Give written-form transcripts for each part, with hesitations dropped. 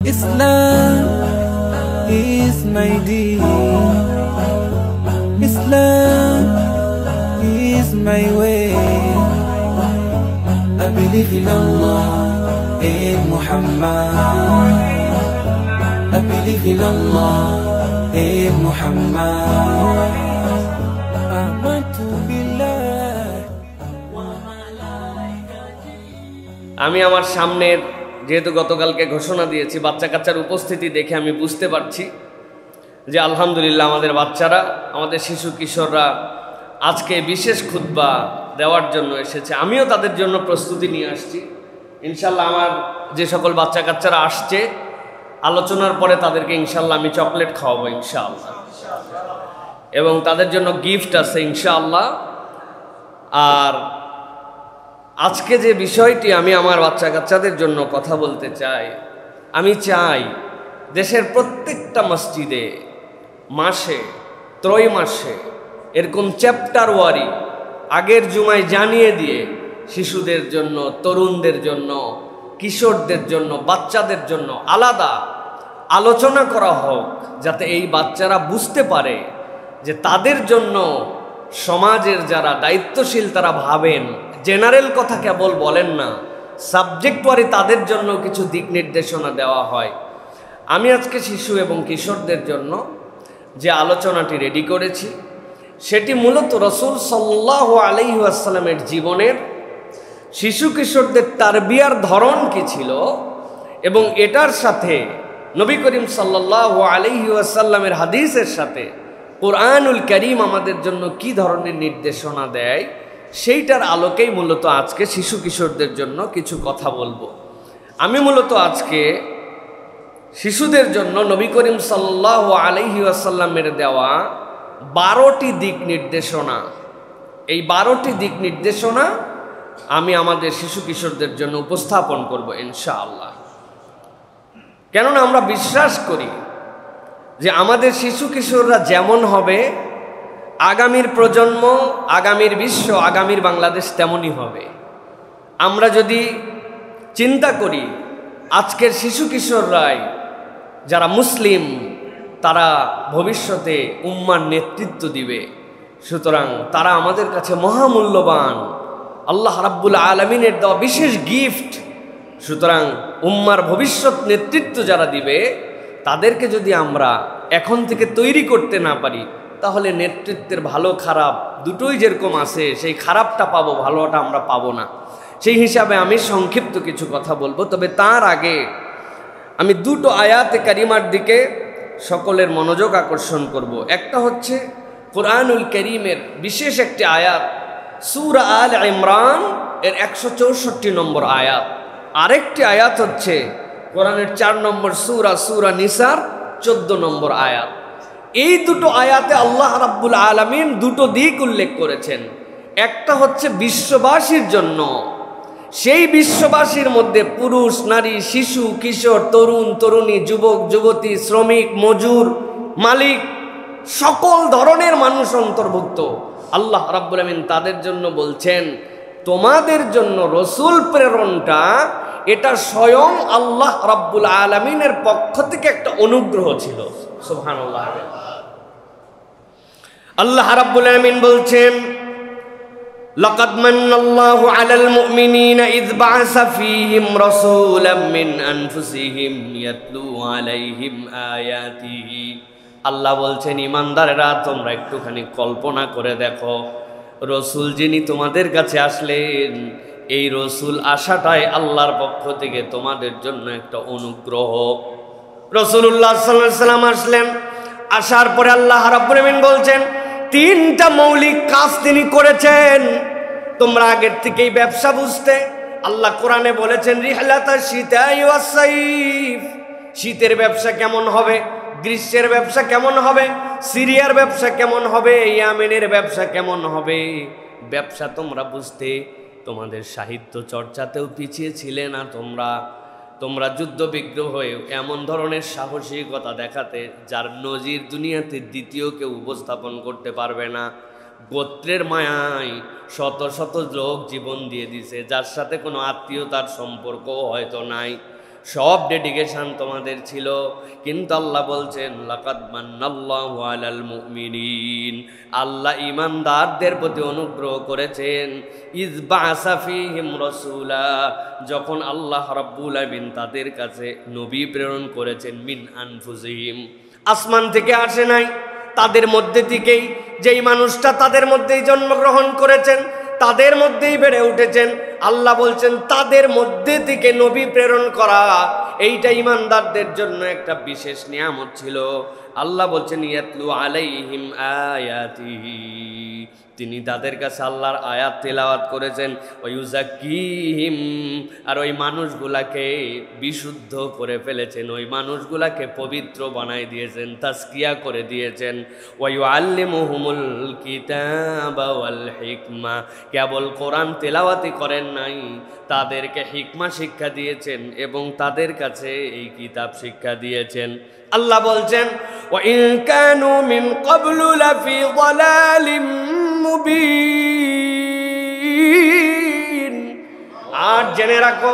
Islam is my deen. Islam is my way. I believe in Allah, in Muhammad. I believe in Allah, in Muhammad. Amantu billah wa malaikatihi. আমি আমার সামনের যেহেতু গতকালকে ঘোষণা দিয়েছি বাচ্চা কাচ্চার উপস্থিতি দেখে আমি বুঝতে পারছি যে আলহামদুলিল্লাহ আমাদের বাচ্চারা, আমাদের শিশু কিশোররা আজকে বিশেষ খুতবা দেওয়ার জন্য এসেছে। আমিও তাদের জন্য প্রস্তুতি নিয়ে আসছি। ইনশাল্লাহ আমার যে সকল বাচ্চা কাচ্চারা আসছে, আলোচনার পরে তাদেরকে ইনশাল্লাহ আমি চকলেট খাওয়াবো ইনশাআল্লাহ, এবং তাদের জন্য গিফট আছে ইনশাআল্লাহ। আর আজকে যে বিষয়টি আমি আমার বাচ্চা কাচ্চাদের জন্য কথা বলতে চাই, আমি চাই দেশের প্রত্যেকটা মসজিদে মাসে ত্রৈমাসে এরকম চ্যাপ্টার ওয়ারি আগের জুমায় জানিয়ে দিয়ে শিশুদের জন্য, তরুণদের জন্য, কিশোরদের জন্য, বাচ্চাদের জন্য আলাদা আলোচনা করা হোক, যাতে এই বাচ্চারা বুঝতে পারে যে তাদের জন্য সমাজের যারা দায়িত্বশীল তারা ভাবেন, জেনারেল কথা কেবল বলেন না, সাবজেক্ট ওয়ারি তাদের জন্য কিছু দিক নির্দেশনা দেওয়া হয়। আমি আজকে শিশু এবং কিশোরদের জন্য যে আলোচনাটি রেডি করেছি সেটি মূলত রাসূল সাল্লাল্লাহু আলাইহি ওয়াসাল্লামের জীবনের শিশু কিশোরদের তারবিয়ার ধরন কি ছিল, এবং এটার সাথে নবী করিম সাল্লাল্লাহু আলাইহি ওয়াসাল্লামের হাদিসের সাথে কুরআনুল কারীম আমাদের জন্য কি ধরনের নির্দেশনা দেয়, সেইটার আলোকেই মূলত আজকে শিশু কিশোরদের জন্য কিছু কথা বলবো। আমি মূলত আজকে শিশুদের জন্য নবী করিম সাল্লাল্লাহু আলাইহি ওয়াসাল্লামের দেওয়া 12টি দিক নির্দেশনা, এই 12টি দিক নির্দেশনা আমি আমাদের শিশু কিশোরদের জন্য উপস্থাপন করব ইনশাআল্লাহ। কেননা আমরা বিশ্বাস করি যে আমাদের শিশু কিশোররা যেমন হবে, আগামীর প্রজন্ম, আগামীর বিশ্ব, আগামীর বাংলাদেশ তেমনই হবে। আমরা যদি চিন্তা করি আজকের শিশু কিশোররাই যারা মুসলিম, তারা ভবিষ্যতে উম্মার নেতৃত্ব দিবে, সুতরাং তারা আমাদের কাছে মহামূল্যবান, আল্লাহ রাব্বুল আলামিনের দেওয়া বিশেষ গিফট। সুতরাং উম্মার ভবিষ্যৎ নেতৃত্ব যারা দিবে তাদেরকে যদি আমরা এখন থেকে তৈরি করতে না পারি, তাহলে নেতৃত্বের ভালো খারাপ দুটোই যেরকম আছে, সেই খারাপটা পাবো, ভালোটা আমরা পাবো না। সেই হিসাবে আমি সংক্ষিপ্ত কিছু কথা বলবো, তবে তার আগে আমি দুটো আয়াতে কারিমার দিকে সকলের মনোযোগ আকর্ষণ করব। একটা হচ্ছে কুরআনুল কারীমের বিশেষ একটি আয়াত, সূরা আল ইমরান এর 164 নম্বর আয়াত। আরেকটি আয়াত হচ্ছে কোরআনের 4 নম্বর সূরা, সূরা নিসার 14 নম্বর আয়াত। এই দুটো আয়াতে আল্লাহ রাব্বুল আলামিন দুটো দিক উল্লেখ করেছেন। একটা হচ্ছে বিশ্ববাসীর জন্য, সেই বিশ্ববাসীর মধ্যে পুরুষ, নারী, শিশু, কিশোর, তরুণ, তরুণী, যুবক, যুবতী, শ্রমিক, মজুর, মালিক, সকল ধরনের মানুষ অন্তর্ভুক্ত। আল্লাহ রাব্বুল আলামিন তাদের জন্য বলছেন, তোমাদের জন্য রসুল প্রেরণটা এটা স্বয়ং আল্লাহ রাব্বুল আলামিনের পক্ষ থেকে একটা অনুগ্রহ ছিল। সুবহানাল্লাহ। আল্লাহ রাব্বুল আলামিন বলছেন, লাকাদ মান্নাল্লাহু আলাল মুমিনিনা ইয বা'আসা ফীহিম রাসূলাম মিন আনফুসিহিম ইয়াতলু আলাইহিম আয়াতিহি। আল্লাহ বলছেন, ঈমানদারেরা তোমরা একটুখানি কল্পনা করে দেখো, রসুল যিনি তোমাদের কাছে আসলেন, এই রসুল আসাটাই আল্লাহর পক্ষ থেকে তোমাদের জন্য একটা অনুগ্রহ। রাসূলুল্লাহ সাল্লাল্লাহু আলাইহি ওয়াসাল্লাম আসলেন, আসার পরে আল্লাহ রাব্বুল আলামিন বলছেন 3টা মৌলিক কাজ তিনি করেছেন। তোমরা আগের থেকেই ব্যবসা বুঝতে, আল্লাহ কোরআনে বলেছেন রিহলাতা শীতাই ওয়াস সাইফ, শীতের ব্যবসা কেমন হবে, গ্রীষ্মের ব্যবসা কেমন হবে, সিরিয়ার ব্যবসা কেমন হবে, ইয়ামেনের ব্যবসা কেমন হবে, ব্যবসা তোমরা বুঝতে। তোমাদের সাহিত্য চর্চাতেও পিছিয়ে ছিলে না তোমরা যুদ্ধ বিগ্রহ হয়ে এমন ধরনের সাহসিকতা দেখাতে যার নজির দুনিয়াতে দ্বিতীয় কেউ উপস্থাপন করতে পারবে না। গোত্রের মায়ায় শত শত লোক জীবন দিয়ে দিছে, যার সাথে কোনো আত্মীয়তার সম্পর্ক হয়তো নাই। সব ডেডিকেশন তোমাদের ছিল, কিন্তু আল্লাহ বলছেন লাকাদ মান্নাল্লাহু আলাল মুমিনিন, আল্লাহ ঈমানদারদের প্রতি অনুগ্রহ করেছেন। ইয বা'সা ফীহিম রাসূলা, যখন আল্লাহ রাব্বুল আলামিন তাদের কাছে নবী প্রেরণ করেছেন, মিন আনফুসিহিম, আসমান থেকে আসে নাই, তাদের মধ্যে থেকেই, যেই মানুষটা তাদের মধ্যেই জন্মগ্রহণ করেছেন, তাদের মধ্যেই বেড়ে উঠেছেন, আল্লাহ বলছেন তাদের মধ্যে থেকে নবী প্রেরণ করা এইটা ঈমানদারদের জন্য একটা বিশেষ নিয়ামত ছিল। আল্লাহ বলছেন ইয়াতলু আলাইহিম আয়াতিহি, তিনি তাদের কাছে আল্লাহর আয়াত তেলাওয়াত করেছেন। ওয়ুযাক্কিহিম, আর ওই মানুষগুলাকে বিশুদ্ধ করে ফেলেছেন, ওই মানুষগুলাকে পবিত্র বানাই দিয়েছেন, তাজকিয়া করে দিয়েছেন। ওয়ুআল্লিমুহুমুল কিতাবা ওয়াল হিকমা, কেবল কোরআন তেলাওয়াতই করেন নাই, তাদেরকে হিকমা শিক্ষা দিয়েছেন এবং তাদের কাছে এই কিতাব শিক্ষা দিয়েছেন। আল্লাহ বলছেন ওয়া ইন কানু মিন ক্বাবলু লাফি যালালিম মুবিন, আর জেনে রাখো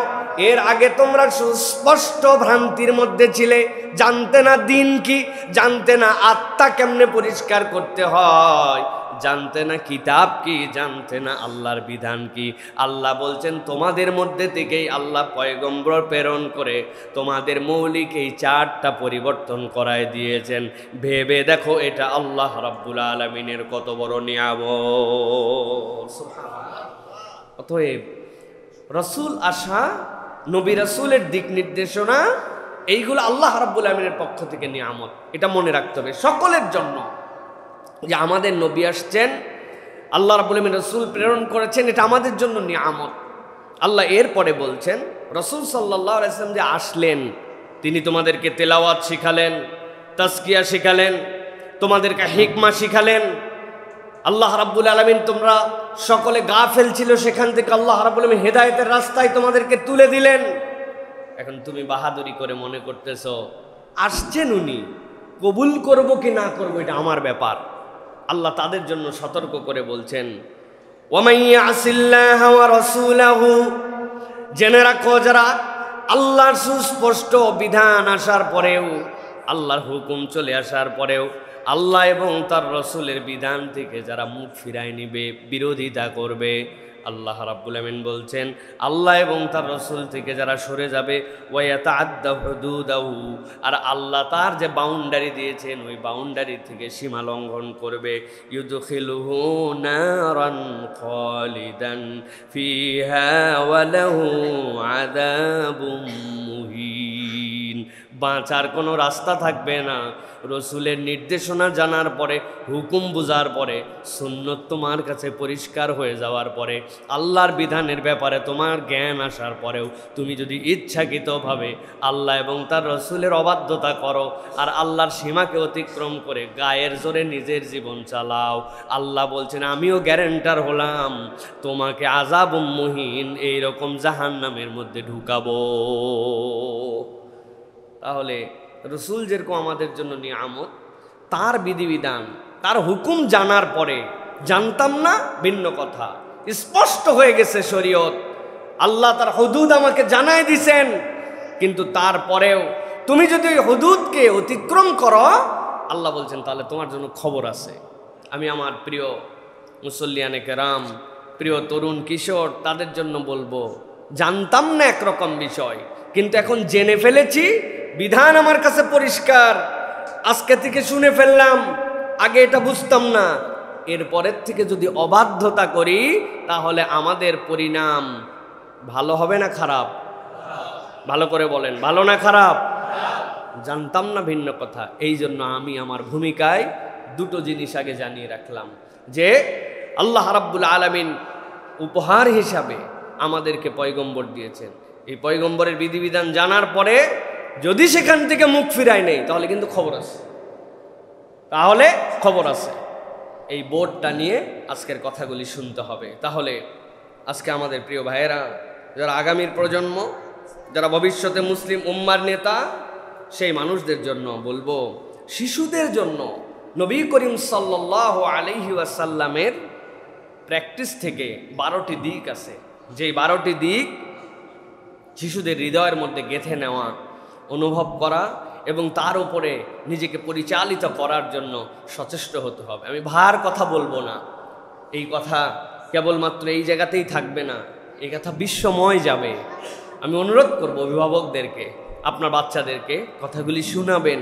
এর আগে তোমরা সুস্পষ্ট ভ্রান্তির মধ্যে ছিলে, জানতে না দিন কি, জানতে না আত্মা কেমনে পরিষ্কার করতে হয়, জানতে না কিতাব কি, জানতে না আল্লাহর বিধান কি। আল্লাহ বলছেন তোমাদের মধ্যে থেকেই আল্লাহ পয়গম্বর প্রেরণ করে তোমাদের মৌলিক এই চারটা পরিবর্তন করায় দিয়েছেন। ভেবে দেখো এটা আল্লাহ রাব্বুল আলামিনের কত বড় নিয়ামত। সুবহানাল্লাহ। অতএব রসুল আসা, নবী রাসূলের দিক নির্দেশনা, এইগুলো আল্লাহ রাব্বুল আলামিনের পক্ষ থেকে নিয়ামত, এটা মনে রাখতে হবে সকলের জন্য। যে আমাদের নবী আসছেন, আল্লাহ রাব্বুল আলামিন রাসূল প্রেরণ করেছেন, এটা আমাদের জন্য নিয়ামত। আল্লাহ এরপরে বলছেন রাসূল সাল্লাল্লাহু আলাইহি ওয়াসাল্লাম যে আসলেন, তিনি তোমাদেরকে তেলাওয়াত শিখালেন, তাজকিয়া শিখালেন, তোমাদেরকে হিকমা শিখালেন। আল্লাহ রাব্বুল আলামিন, তোমরা সকলে গাফেল ছিল, সেখান থেকে আল্লাহ রাব্বুল আলামিন হেদায়েতের রাস্তায় তোমাদেরকে তুলে দিলেন। এখন তুমি বাহাদুরি করে মনে করতেছো আসছেন উনি, কবুল করব কি না করব এটা আমার ব্যাপার। আল্লাহ তাদের জন্য সতর্ক করে বলছেন ওয়ামান ইয়াসিল্লাহা ওয়া রাসূলাহু, জেনে রাখো যারা আল্লাহর সুস্পষ্ট বিধান আসার পরেও, আল্লাহর হুকুম চলে আসার পরেও আল্লাহ এবং তার রসুলের বিধান থেকে যারা মুখ ফিরায় নিবে, বিরোধিতা করবে, আল্লাহ রাব্বুল আমিন বলছেন আল্লাহ এবং তার রসুল থেকে যারা সরে যাবে, ওয়ায়াতাআদ্দা হুদুদাহু, আর আল্লাহ তার যে বাউন্ডারি দিয়েছেন ওই বাউন্ডারি থেকে সীমা লঙ্ঘন করবে, ইউদখিলুহু নারান খালিদান ফিহা ওয়া লাহু আযাবুম মুহিন, বাঁচার কোনো রাস্তা থাকবে না। রসুলের নির্দেশনা জানার পরে, হুকুম বুঝার পরে, সুন্নত তোমার কাছে পরিষ্কার হয়ে যাওয়ার পরে, আল্লাহর বিধানের ব্যাপারে তোমার জ্ঞান আসার পরেও তুমি যদি ইচ্ছাকৃতভাবে আল্লাহ এবং তার রসুলের অবাধ্যতা করো আর আল্লাহর সীমাকে অতিক্রম করে গায়ের জোরে নিজের জীবন চালাও, আল্লাহ বলছেন আমিও গ্যারেন্টার হলাম তোমাকে আযাবুম মুহিন, এইরকম জাহান্নামের মধ্যে ঢুকাবো। তাহলে রসুল যেরকম আমাদের জন্য নিয়ামত, তার বিধিবিধান, তার হুকুম জানার পরে, জানতাম না ভিন্ন কথা, স্পষ্ট হয়ে গেছে শরীয়ত, আল্লাহ তার হুদুদ আমাকে জানাই দিছেন, কিন্তু তারপরেও তুমি যদি ওই হুদুদকে অতিক্রম করো, আল্লাহ বলছেন তাহলে তোমার জন্য খবর আছে। আমি আমার প্রিয় মুসল্লিয়ানে কেরাম, প্রিয় তরুণ কিশোর, তাদের জন্য বলবো, জানতাম না একরকম বিষয়, কিন্তু এখন জেনে ফেলেছি, বিধান আমার কাছে পরিষ্কার, আজকে থেকে শুনে ফেললাম, আগে এটা বুঝতাম না, এরপরের থেকে যদি অবাধ্যতা করি তাহলে আমাদের পরিণাম ভালো হবে না খারাপ? ভালো করে বলেন, ভালো না খারাপ? জানতাম না ভিন্ন কথা। এই জন্য আমি আমার ভূমিকায় দুটো জিনিস আগে জানিয়ে রাখলাম, যে আল্লাহ রাব্বুল আলামিন উপহার হিসাবে আমাদেরকে পয়গম্বর দিয়েছেন, এই পয়গম্বরের বিধিবিধান জানার পরে যদি সেখান থেকে মুখ ফিরায় নেই তাহলে কিন্তু খবর আছে, তাহলে খবর আছে। এই বোর্ডটা নিয়ে আজকের কথাগুলি শুনতে হবে। তাহলে আজকে আমাদের প্রিয় ভাইয়েরা, যারা আগামীর প্রজন্ম, যারা ভবিষ্যতে মুসলিম উম্মার নেতা, সেই মানুষদের জন্য বলবো, শিশুদের জন্য নবী করিম সাল্লাল্লাহু আলাইহি ওয়াসাল্লামের প্র্যাকটিস থেকে 12টি দিক আছে, যেই 12টি দিক শিশুদের হৃদয়ের মধ্যে গেঁথে নেওয়া, অনুভব করা এবং তার উপরে নিজেকে পরিচালিত করার জন্য সচেষ্ট হতে হবে। আমি ভার কথা বলবো না, এই কথা কেবলমাত্র এই জায়গাতেই থাকবে না, এই কথা বিশ্বময় যাবে। আমি অনুরোধ করব অভিভাবকদেরকে, আপনার বাচ্চাদেরকে কথাগুলি শোনাবেন,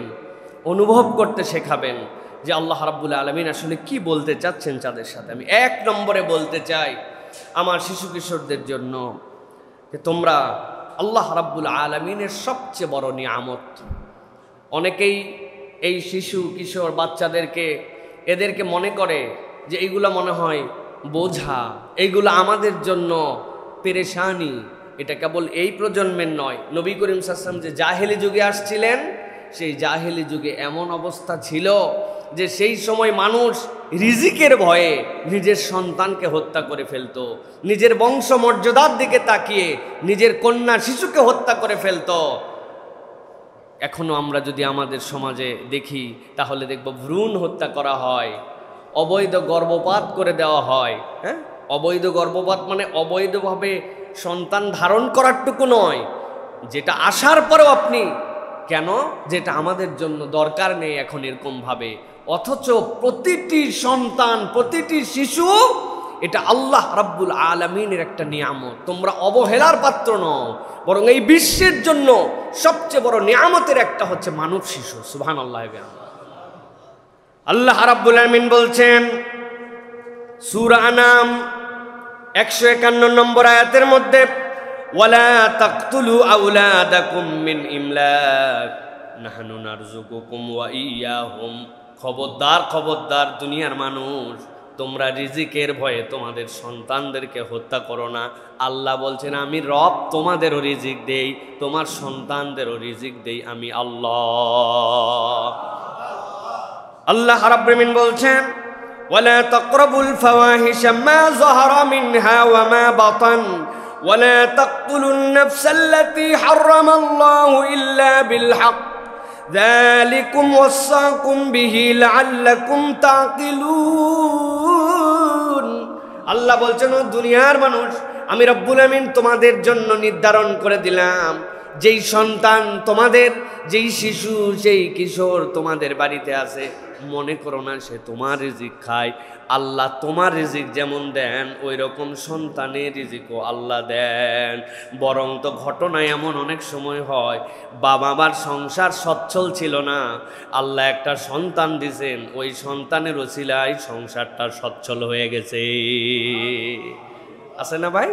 অনুভব করতে শেখাবেন যে আল্লাহ রাব্বুল আলামিন আসলে কি বলতে চাচ্ছেন তাদের সাথে। আমি 1 নম্বরে বলতে চাই আমার শিশু কিশোরদের জন্য যে তোমরা আল্লাহ রাব্বুল আলামিনের সবচেয়ে বড় নিয়ামত। অনেকেই এই শিশু কিশোর বাচ্চাদেরকে এদেরকে মনে করে যে এইগুলো মনে হয় বোঝা, এইগুলো আমাদের জন্য পেরেশানি। এটা কেবল এই প্রজন্মের নয়, নবী করিম সাল্লাল্লাহু আলাইহি ওয়াসাল্লাম যে জাহেলি যুগে আসছিলেন, সেই জাহেলি যুগে এমন অবস্থা ছিল যে সেই সময় মানুষ রিজিকের ভয়ে নিজের সন্তানকে হত্যা করে ফেলতো, নিজের বংশমর্যাদার দিকে তাকিয়ে নিজের কন্যা শিশুকে হত্যা করে ফেলতো। এখনো আমরা যদি আমাদের সমাজে দেখি তাহলে দেখব ভ্রূণ হত্যা করা হয়, অবৈধ গর্ভপাত করে দেওয়া হয়। হ্যাঁ, অবৈধ গর্ভপাত মানে অবৈধভাবে সন্তান ধারণ করারটুকু নয়, যেটা আসার পরেও আপনি কেন, যেটা আমাদের জন্য দরকার নেই এখন এরকমভাবে, অথচ প্রতিটি সন্তান প্রতিটি শিশু এটা আল্লাহ রাব্বুল আলামিনের একটা নিয়ামত। তোমরা অবহেলার পাত্র নও, বরং এই বিশ্বের জন্য সবচেয়ে বড় নিয়ামতের একটা হচ্ছে মানব শিশু। সুবহানাল্লাহ। আল্লাহ রাব্বুল আলামিন বলছেন সূরা আনাম 151 নম্বর আয়াতের মধ্যে, ওয়ালা তাকতুলু আওলাদাকুম মিন ইমলাক নাহনু নারযুকুকুম ওয়া ইয়াহুম। খবরদার খবরদার দুনিয়ার মানুষ, তোমরা রিজিকের ভয়ে তোমাদের সন্তানদেরকে হত্যা করো না। আল্লাহ বলছেন আমি রব তোমাদেরও রিজিক দেই, তোমার সন্তানদেরও রিজিক দেই আমি আল্লাহ। আল্লাহ রাব্বুল আলামিন বলছেন ওয়ালা তাকরাবুল ফাওয়াহিশা মা যাহারা মিনহা ওয়া মা বাতান ওয়ালা তাকতুলুন নাফসাল্লাতী হারামাল্লাহু ইল্লা বিল হক যালিকুম ওয়াসাকুম বিহি লাআল্লাকুম তাকিলুন। আল্লাহ বলছেন ও দুনিয়ার মানুষ, আমি রব্বুল আমিন তোমাদের জন্য নির্ধারণ করে দিলাম, যেই সন্তান তোমাদের, যেই শিশু, যেই কিশোর তোমাদের বাড়িতে আছে, মনে করো না সে তোমার রিজিক খায়। আল্লাহ তোমার রিজিক যেমন দেন ওই রকম সন্তানের রিজিকও আল্লাহ দেন। বরং তো ঘটনা এমন অনেক সময় হয়, বাবা মার সংসার সচ্ছল ছিল না, আল্লাহ একটা সন্তান দিয়েছেন, ওই সন্তানের ওসিলায় সংসারটা সচ্ছল হয়ে গেছে। আছে না ভাই?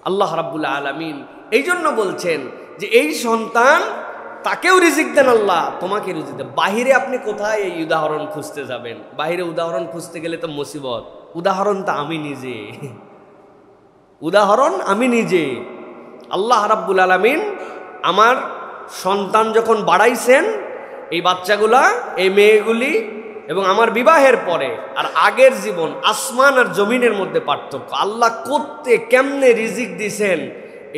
আল্লাহ রাব্বুল আলামিন এই জন্য বলছেন যে এই সন্তান তাকেও রিজিক দেন আল্লাহ, তোমাকে রিজিক দেন। বাহিরে আপনি কোথায় এই উদাহরণ খুঁজতে যাবেন? বাহিরে উদাহরণ খুঁজতে গেলে তো মুসিবত। উদাহরণ তো আমি নিজে, উদাহরণ আমি নিজে। আল্লাহ রাব্বুল আলামিন আমার সন্তান যখন বাড়াইছেন, এই বাচ্চাগুলা, এই মেয়েগুলি, এবং আমার বিবাহের পরে আর আগের জীবন, আসমান আর জমিনের মধ্যে পার্থক্য। আল্লাহ করতে কেমনে রিজিক দিছেন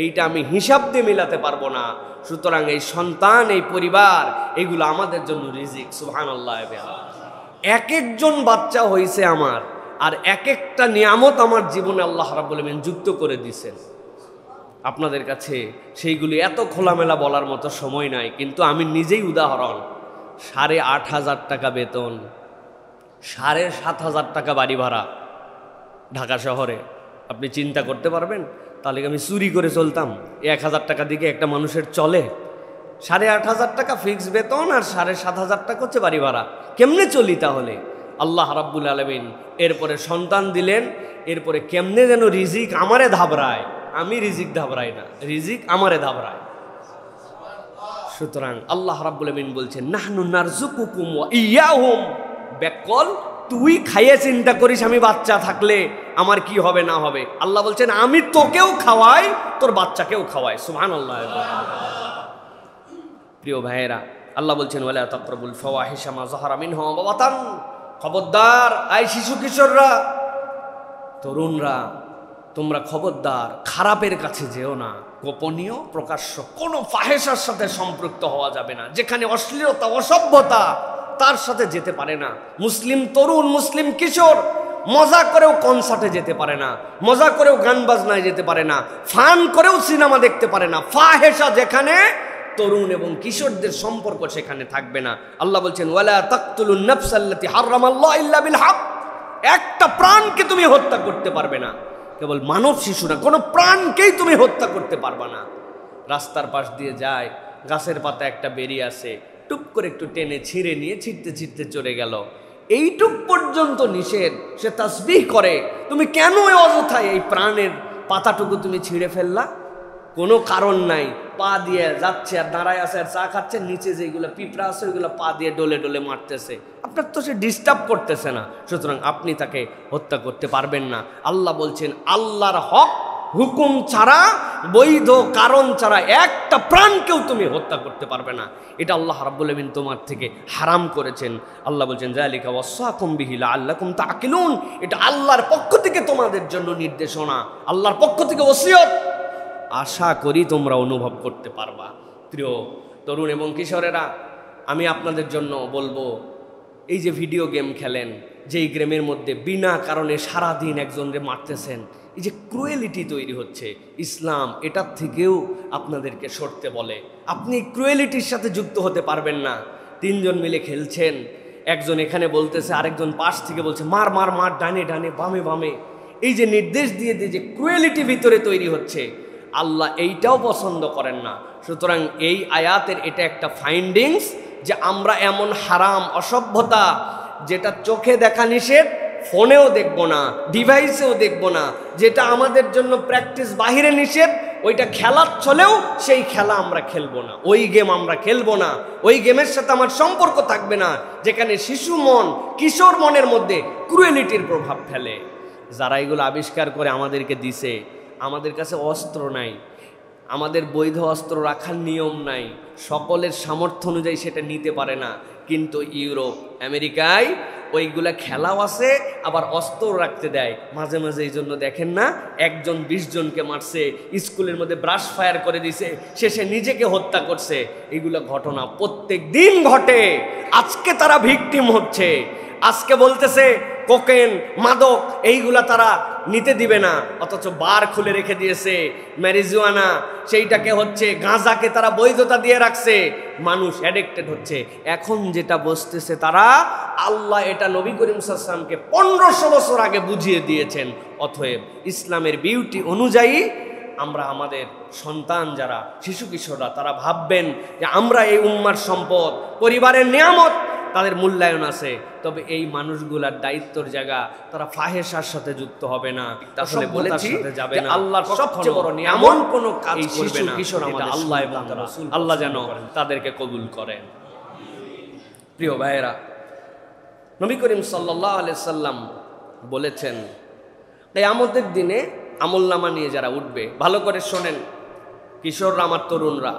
এইটা আমি হিসাব দিয়ে মিলাতে পারবো না। সুতরাং এই সন্তান, এই পরিবার, এগুলো আমাদের জন্য রিজিক। সুবহানাল্লাহ। এক একজন বাচ্চা হয়েছে আমার, আর এক একটা নিয়ামত আমার জীবনে আল্লাহ রাব্বুল আমিন যুক্ত করে দিয়েছেন। আপনাদের কাছে সেইগুলি এত খোলামেলা বলার মতো সময় নাই, কিন্তু আমি নিজেই উদাহরণ। 8,500 টাকা বেতন, 7,500 টাকা বাড়ি ভাড়া ঢাকা শহরে। আপনি চিন্তা করতে পারবেন? তাহলে আমি চুরি করে চলতাম, 1,000 টাকা দিকে একটা মানুষের চলে? 8,500 টাকা ফিক্স বেতন আর 7,500 টাকা হচ্ছে বাড়ি ভাড়া। কেমনে চলি তাহলে? আল্লাহ রাব্বুল আলামিন এরপরে সন্তান দিলেন, এরপরে কেমনে যেন রিজিক আমারে ধাবরায়। আমি রিজিক ধাবরাই না, রিজিক আমারে ধাবরায়। সুতরাং আল্লাহ রাব্বুল আমিন বলছেন নাহনু নারযুকুকুম ওয়া ইয়াহুম। বেকল তুই খাইয়ে চিন্তা করিস আমি বাচ্চা থাকলে আমার কি হবে না হবে। আল্লাহ বলছেন আমি তোকেও খাওয়াই, তোর বাচ্চাকেও খাওয়াই। সুবহানাল্লাহ। প্রিয় ভাইয়েরা, আল্লাহ বলছেন ওয়ালা তাকরাবুল ফাওয়াহিশা মা যাহারা মিনহা ওয়া বাতান। খবরদার আই শিশু কিশোররা, তরুণরা, তোমরা খবরদার খারাপের কাছে যেও না। গোপনীয় প্রকাশ্য কোনো ফাহেশার সাথে সম্পৃক্ত হওয়া যাবে না। যেখানে অশ্লীলতা, অসভ্যতা, তার সাথে যেতে পারে না। মুসলিম তরুণ, মুসলিম কিশোর মজা করেও কনসার্টে যেতে পারে না, মজা করেও গান বাজনায় যেতে পারে না, ফান করেও সিনেমা দেখতে পারে না। ফাহেশা যেখানে, তরুণ এবং কিশোরদের সম্পর্ক সেখানে থাকবে না। আল্লাহ বলছেন ওয়ালা তাকতুলুন নাফসাল্লাতী হারামাল্লাহু ইল্লা বিল হক, একটা প্রাণকে তুমি হত্যা করতে পারবে না। কেবল মানব শিশু না, কোনো প্রাণকেই তুমি হত্যা করতে পারবা না। রাস্তার পাশ দিয়ে যায়, গাছের পাতা একটা বেরিয়ে আসে, টুপ করে একটু টেনে ছিঁড়ে নিয়ে ছিঁড়তে ছিঁড়তে চলে গেল, এইটুক পর্যন্ত নিষেধ। সে তাসবিহ করে, তুমি কেন অযথায় এই প্রাণের পাতাটুকু তুমি ছিঁড়ে ফেললা? কোনো কারণ নাই, পা দিয়ে যাচ্ছে আর দাঁড়ায় আছে আর চা খাচ্ছে, নিচে যেগুলো পিঁপড়া আছে ওইগুলো পা দিয়ে ডলে ডলে মারতেছে, আপনার তো সে ডিস্টার্ব করতেছে না, সুতরাং আপনি তাকে হত্যা করতে পারবেন না। আল্লাহ বলছেন আল্লাহর হক হুকুম ছাড়া, বৈধ কারণ ছাড়া একটা প্রাণকেও তুমি হত্যা করতে পারবে না। এটা আল্লাহ রাব্বুল আলামিন তোমার থেকে হারাম করেছেন। আল্লাহ বলছেন যালিকা ওয়াসাকুম বিহি লাআল্লাকুম তাকিলুন, এটা আল্লাহর পক্ষ থেকে তোমাদের জন্য নির্দেশনা, আল্লাহর পক্ষ থেকে ওসিয়ত, আশা করি তোমরা অনুভব করতে পারবা। প্রিয় তরুণ এবং কিশোরেরা, আমি আপনাদের জন্য বলবো, এই যে ভিডিও গেম খেলেন, যেই গেমের মধ্যে বিনা কারণে সারাদিন একজনকে মারতেছেন, এই যে ক্রুয়েলিটি তৈরি হচ্ছে, ইসলাম এটার থেকেও আপনাদেরকে সরতে বলে। আপনি ক্রুয়েলিটির সাথে যুক্ত হতে পারবেন না। তিনজন মিলে খেলছেন, একজন এখানে বলতেছে, আরেকজন পাশ থেকে বলছে মার মার মার, ডানে ডানে বামে বামে, এই যে নির্দেশ দিয়ে দিয়ে যে ক্রুয়েলিটি ভিতরে তৈরি হচ্ছে, আল্লাহ এইটাও পছন্দ করেন না। সুতরাং এই আয়াতের এটা একটা ফাইন্ডিংস যে আমরা এমন হারাম অসভ্যতা, যেটা চোখে দেখা নিষেধ, ফোনেও দেখব না, ডিভাইসেও দেখব না, যেটা আমাদের জন্য প্র্যাকটিস বাহিরে নিষেধ, ওইটা খেলার ছলেও সেই খেলা আমরা খেলবো না, ওই গেম আমরা খেলবো না, ওই গেমের সাথে আমার সম্পর্ক থাকবে না, যেখানে শিশু মন, কিশোর মনের মধ্যে ক্রুয়েলিটির প্রভাব ফেলে। যারা এগুলো আবিষ্কার করে আমাদেরকে দিছে, আমাদের কাছে অস্ত্র নাই, আমাদের বৈধ অস্ত্র রাখার নিয়ম নাই, সকলের সামর্থ্য অনুযায়ী সেটা নিতে পারে না, কিন্তু ইউরোপ আমেরিকায় ওইগুলা খেলাও আছে, আবার অস্ত্র রাখতে দেয় মাঝে মাঝে। এই জন্য দেখেন না, একজন 20 জনকে মারছে, স্কুলের মধ্যে ব্রাশ ফায়ার করে দিছে, শেষে নিজেকে হত্যা করছে। এইগুলো ঘটনা প্রত্যেক দিন ঘটে। আজকে তারা ভিকটিম হচ্ছে, আজকে বলতেছে কোকেন, মাদক এইগুলা তারা নিতে দিবে না, অথচ বার খুলে রেখে দিয়েছে। ম্যারিজুয়ানা সেইটাকে হচ্ছে, গাঁজাকে তারা বৈধতা দিয়ে রাখছে, মানুষ অ্যাডিক্টেড হচ্ছে। এখন যেটা বসতেছে তারা, আল্লাহ এটা নবী করিম সাল্লাল্লাহু আলাইহি ওয়াসাল্লামকে 1500 বছর আগে বুঝিয়ে দিয়েছেন। অতএব ইসলামের বিউটি অনুযায়ী আমরা আমাদের সন্তান যারা শিশু কিশোররা, তারা ভাববেন যে আমরা এই উম্মার সম্পদ, পরিবারের নিয়ামত, তাদের মূল্যায়ন আছে, তবে এই মানুষগুলার দায়িত্বর জায়গা, তারা ফাহেশার সাথে যুক্ত হবে না, তাহলে বলেছি যাবে না। আল্লাহর সবচেয়ে বড় নিয়ামত, এমন কোন কাজ করবে না, কিশোর আমাদের আল্লাহ এবং রাসূল, আল্লাহ যেন তাদেরকে কবুল করেন। প্রিয় ভাইয়েরা, নবী করিম সাল্লাল্লাহু আলাইহি সাল্লাম বলেছেন কিয়ামতের দিনে আমলনামা নিয়ে যারা উঠবে, ভালো করে শোনেন কিশোররা, আমার তরুণরা,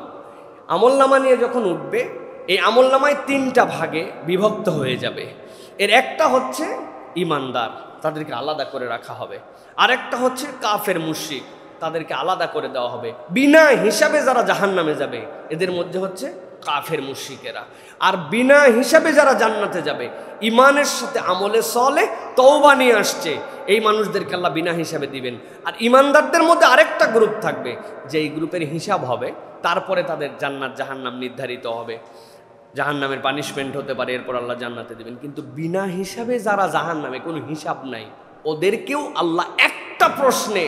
আমলনামা নিয়ে যখন উঠবে, এই আমলনামায় 3টা ভাগে বিভক্ত হয়ে যাবে। এর একটা হচ্ছে ইমানদার, তাদেরকে আলাদা করে রাখা হবে, আর একটা হচ্ছে কাফের মুশরিক, তাদেরকে আলাদা করে দেওয়া হবে। বিনা হিসাবে যারা জাহান্নামে যাবে, এদের মধ্যে হচ্ছে কাফের মুশরিকেরা। আর বিনা হিসাবে যারা জান্নাতে যাবে, ইমানের সাথে আমলে সলে তওবা নিয়ে আসছে, এই মানুষদেরকে আল্লাহ বিনা হিসাবে দিবেন। আর ইমানদারদের মধ্যে আরেকটা গ্রুপ থাকবে, যেই গ্রুপের হিসাব হবে, তারপরে তাদের জান্নাত জাহান্নাম নির্ধারিত হবে, জাহান্নামের পানিশমেন্ট হতে পারে, এরপর আল্লাহ জান্নাতে দিবেন। কিন্তু বিনা হিসাবে যারা জাহান্নামে, কোনো হিসাব নাই, ওদেরকেও আল্লাহ একটা প্রশ্নে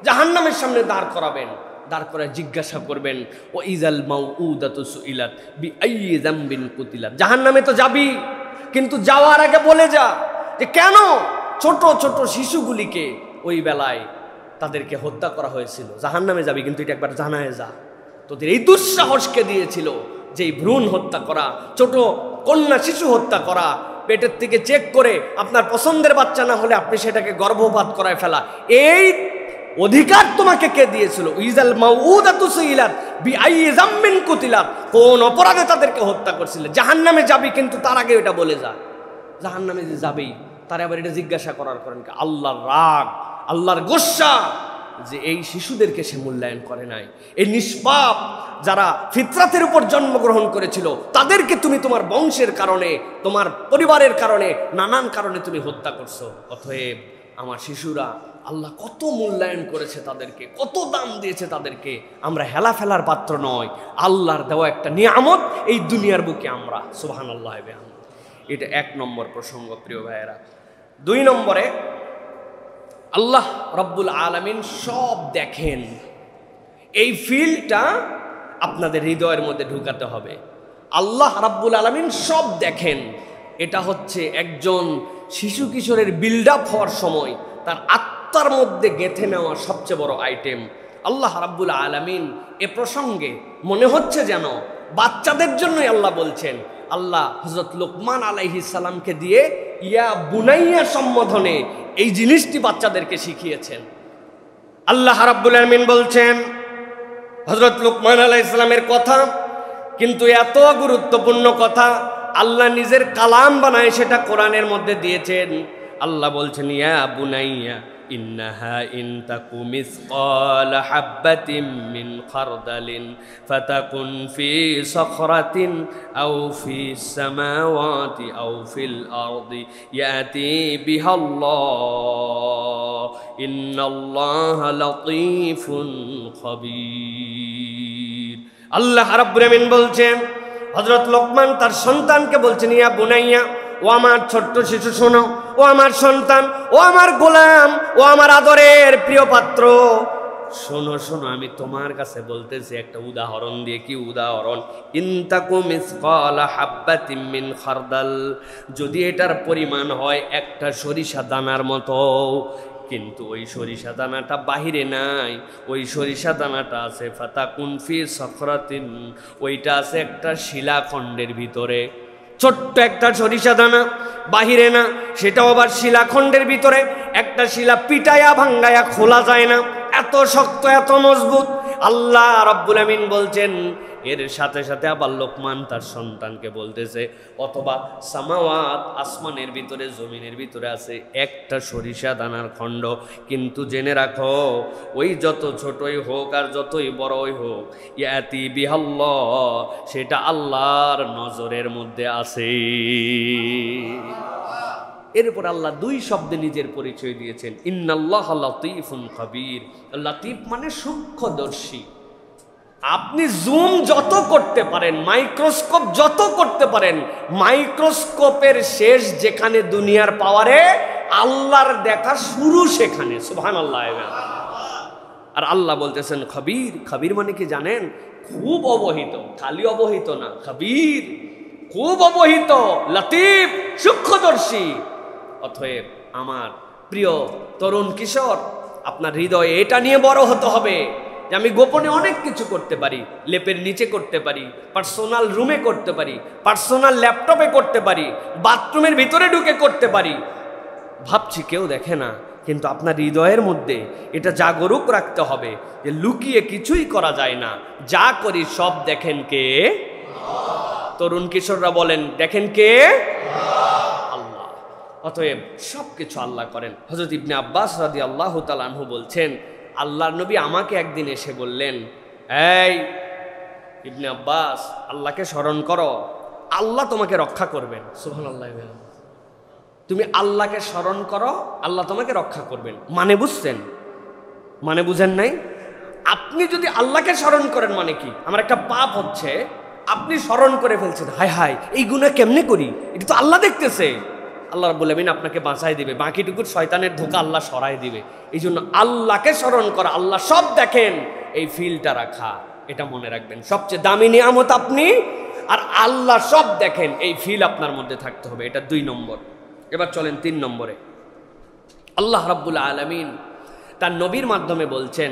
জাহান্নামের সামনে দাঁড় করাবেন, দাঁড় করে জিজ্ঞাসা করবেন, ও ইজাল মাউউদাতু সুইলাত বিআইয়ি যামবিন কুতিলাত, জাহান্নামে তো যাবি, কিন্তু যাওয়ার আগে বলে যা যে কেন ছোট ছোট শিশুগুলিকে ওই বেলায় তাদেরকে হত্যা করা হয়েছিল। জাহান্নামে যাবি, কিন্তু এটা একবার জানায় যা, তোদের এই দুঃসাহসকে দিয়েছিল যেই ভ্রূণ হত্যা করা, ছোট কন্যা শিশু হত্যা করা, পেটের থেকে চেক করে আপনার পছন্দের বাচ্চা না হলে আপনি সেটাকে গর্ভপাত করায় ফেলা, এই অধিকার তোমাকে কে দিয়েছিল? ইজাল মাউউদাতু সুইলাত বিআইয়ি যামবিন কুতিলাত, কোন অপরাধে তাদেরকে হত্যা করছিলে। জাহান্নামে যাবি, কিন্তু তার আগে এটা বলে যা। জাহান্নামে যে যাবেই, তার আবার এটা জিজ্ঞাসা করার করেন, আল্লাহর রাগ, আল্লাহর গোসা, যে এই শিশুদেরকে সে মূল্যায়ন করে নাই। এই নিষ্পাপ যারা ফিতরাতের উপর জন্মগ্রহণ করেছিল তাদেরকে তুমি তোমার বংশের কারণে, তোমার পরিবারের কারণে, নানান কারণে তুমি হত্যা করছো। অতএব আমার শিশুরা আল্লাহ কত মূল্যায়ন করেছে তাদেরকে, কত দাম দিয়েছে তাদেরকে। আমরা হেলা ফেলার পাত্র নয়, আল্লাহর দেওয়া একটা নিয়ামত এই দুনিয়ার বুকে আমরা সুবহানাল্লাহ। এটা 1 নম্বর প্রসঙ্গ প্রিয় ভাইয়েরা। 2 নম্বরে আল্লাহ রব্বুল আলামিন সব দেখেন, এই ফিলটা আপনাদের হৃদয়ের মধ্যে ঢুকাতে হবে। আল্লাহ রব্বুল আলামিন সব দেখেন, এটা হচ্ছে একজন শিশু কিশোরের বিল্ড আপ হওয়ার সময় তার আত্মার মধ্যে গেঁথে নেওয়া সবচেয়ে বড় আইটেম। আল্লাহ রাব্বুল আলামিন এ প্রসঙ্গে মনে হচ্ছে যেন বাচ্চাদের জন্যই আল্লাহ বলছেন। আল্লাহ হযরত লুকমান আলাইহিস সালামকে দিয়ে ইয়া বুনাইয়া সম্বোধনে এই জিনিসটি বাচ্চাদেরকে শিখিয়েছেন। আল্লাহ রাব্বুল আলামিন বলছেন হযরত লুকমান আলাইহিস সালামের কথা, কিন্তু এত গুরুত্বপূর্ণ কথা আল্লাহ নিজের কালাম বানায় সেটা কোরআনের মধ্যে দিয়েছেন। আল্লাহ বলছেন ইয়া বুনাইয়া ইন্নাহা ইন তাকু মিসকালা হাববাতিন মিন খারদালিন ফাতাকুন ফি সাখরাতিন আও ফিস সামাওয়াতি আও ফিল আরদি ইয়াতি বিহাল্লাহ ইন্নাল্লাহা লাতীফুন খাবীর। আল্লাহ রাব্বুল আমিন বলছেন হযরত লোকমান তার সন্তানকে বলছেন ইয়া বুনাইয়া, ও আমার ছোট্ট শিশু শোনো, ও আমার সন্তান, ও আমার গোলাম, ও আমার আদরের প্রিয় পাত্র, শোনো শোনো, আমি তোমার কাছে বলতেছি একটা উদাহরণ দিয়ে। কি উদাহরণ? ইনতাকু মিসকালা হাববাতিন মিন খারদাল, যদি এটার পরিমাণ হয় একটা সরিষা দানার মতো, কিন্তু ওই সরিষা দানাটা বাহিরে নাই, ওই সরিষা দানাটা আছে ফাতাকুন ফি সাখরাতিন, ওইটা আছে একটা শিলাখণ্ডের ভিতরে। ছোট্ট একটা সরিষা দানা, বাহিরে না, সেটাও আবার শিলাখণ্ডের ভিতরে। একটা শিলা পিটায়া ভাঙ্গায়া খোলা যায় না, এত শক্ত, এত মজবুত। আল্লাহ রাব্বুল আমিন বলছেন এর সাথে সাথে আবার লোকমান তার সন্তানকে বলতেছে অথবা সামাওয়াত, আসমানের ভিতরে, জমিনের ভিতরে আছে একটা সরিষা দানার খণ্ড, কিন্তু জেনে রাখো ওই যত ছোটই হোক আর যতই বড়ই হোক, ইয়াতি বিহাল্লাহ, সেটা আল্লাহর নজরের মধ্যে আছে। এরপর আল্লাহ 2 শব্দে নিজের পরিচয় দিয়েছেন, ইন্নাল্লাহা লাতীফুন খাবীর। লাতীফ মানে সূক্ষ্মদর্শী। আপনি জুম যত করতে পারেন, মাইক্রোস্কোপ যত করতে পারেন, মাইক্রোস্কোপের শেষ যেখানে দুনিয়ার পাওয়ারে, আল্লাহর দেখা শুরু সেখানে। সুবহানাল্লাহ। আর আল্লাহ বলতেছেন খাবীর। খাবীর মানে কি জানেন? খুব অবহিত, খালি অবহিত না, খাবীর খুব অবহিত, লতীফ সূক্ষ্মদর্শী। অতএব আমার প্রিয় তরুণ কিশোর, আপনার হৃদয়ে এটা নিয়ে বড় হতে হবে যে আমি গোপনে অনেক কিছু করতে পারি, লেপের নিচে করতে পারি, পার্সোনাল রুমে করতে পারি, পার্সোনাল ল্যাপটপে করতে পারি, বাথরুমের ভিতরে ঢুকে করতে পারি। ভাবছি কেউ দেখে না, কিন্তু আপনার হৃদয়ের মধ্যে এটা জাগরুক রাখতে হবে যে লুকিয়ে কিছুই করা যায় না, যা করি সব দেখেন কে? তরুণ কিশোররা বলেন দেখেন কে? আল্লাহ। অতএব সব কিছু আল্লাহ করেন। হযরত ইবনে আব্বাস রাদিয়াল্লাহু তাআলা আনহু বলছেন আল্লাহর নবী আমাকে একদিন এসে বললেন, এই ইবনে আব্বাস, আল্লাহকে স্মরণ করো, আল্লাহ তোমাকে রক্ষা করবেন। সুবহানাল্লাহ। তুমি আল্লাহকে স্মরণ করো, আল্লাহ তোমাকে রক্ষা করবেন। মানে বুঝছেন? মানে বুঝেন নাই? আপনি যদি আল্লাহকে স্মরণ করেন মানে কি? আমার একটা পাপ হচ্ছে, আপনি স্মরণ করে ফেলছেন, হায় হায় এই গুনাহ কেমনে করি, এটা তো আল্লাহ দেখতেছে। আল্লাহ রাব্বুল আমিন আপনাকে বাঁচাই দিবে, বাকিটুকু শয়তানের ধোঁকা আল্লাহ সরাই দিবে। এই জন্য আল্লাহকে স্মরণ করা, আল্লাহ সব দেখেন, এই ফিলটা রাখা, এটা মনে রাখবেন। সবচেয়ে দামি নিয়ামত আপনি, আর আল্লাহ সব দেখেন, এই ফিল আপনার মধ্যে থাকতে হবে। এটা 2 নম্বর। এবার চলেন 3 নম্বরে। আল্লাহ রাব্বুল আলামিন তার নবীর মাধ্যমে বলছেন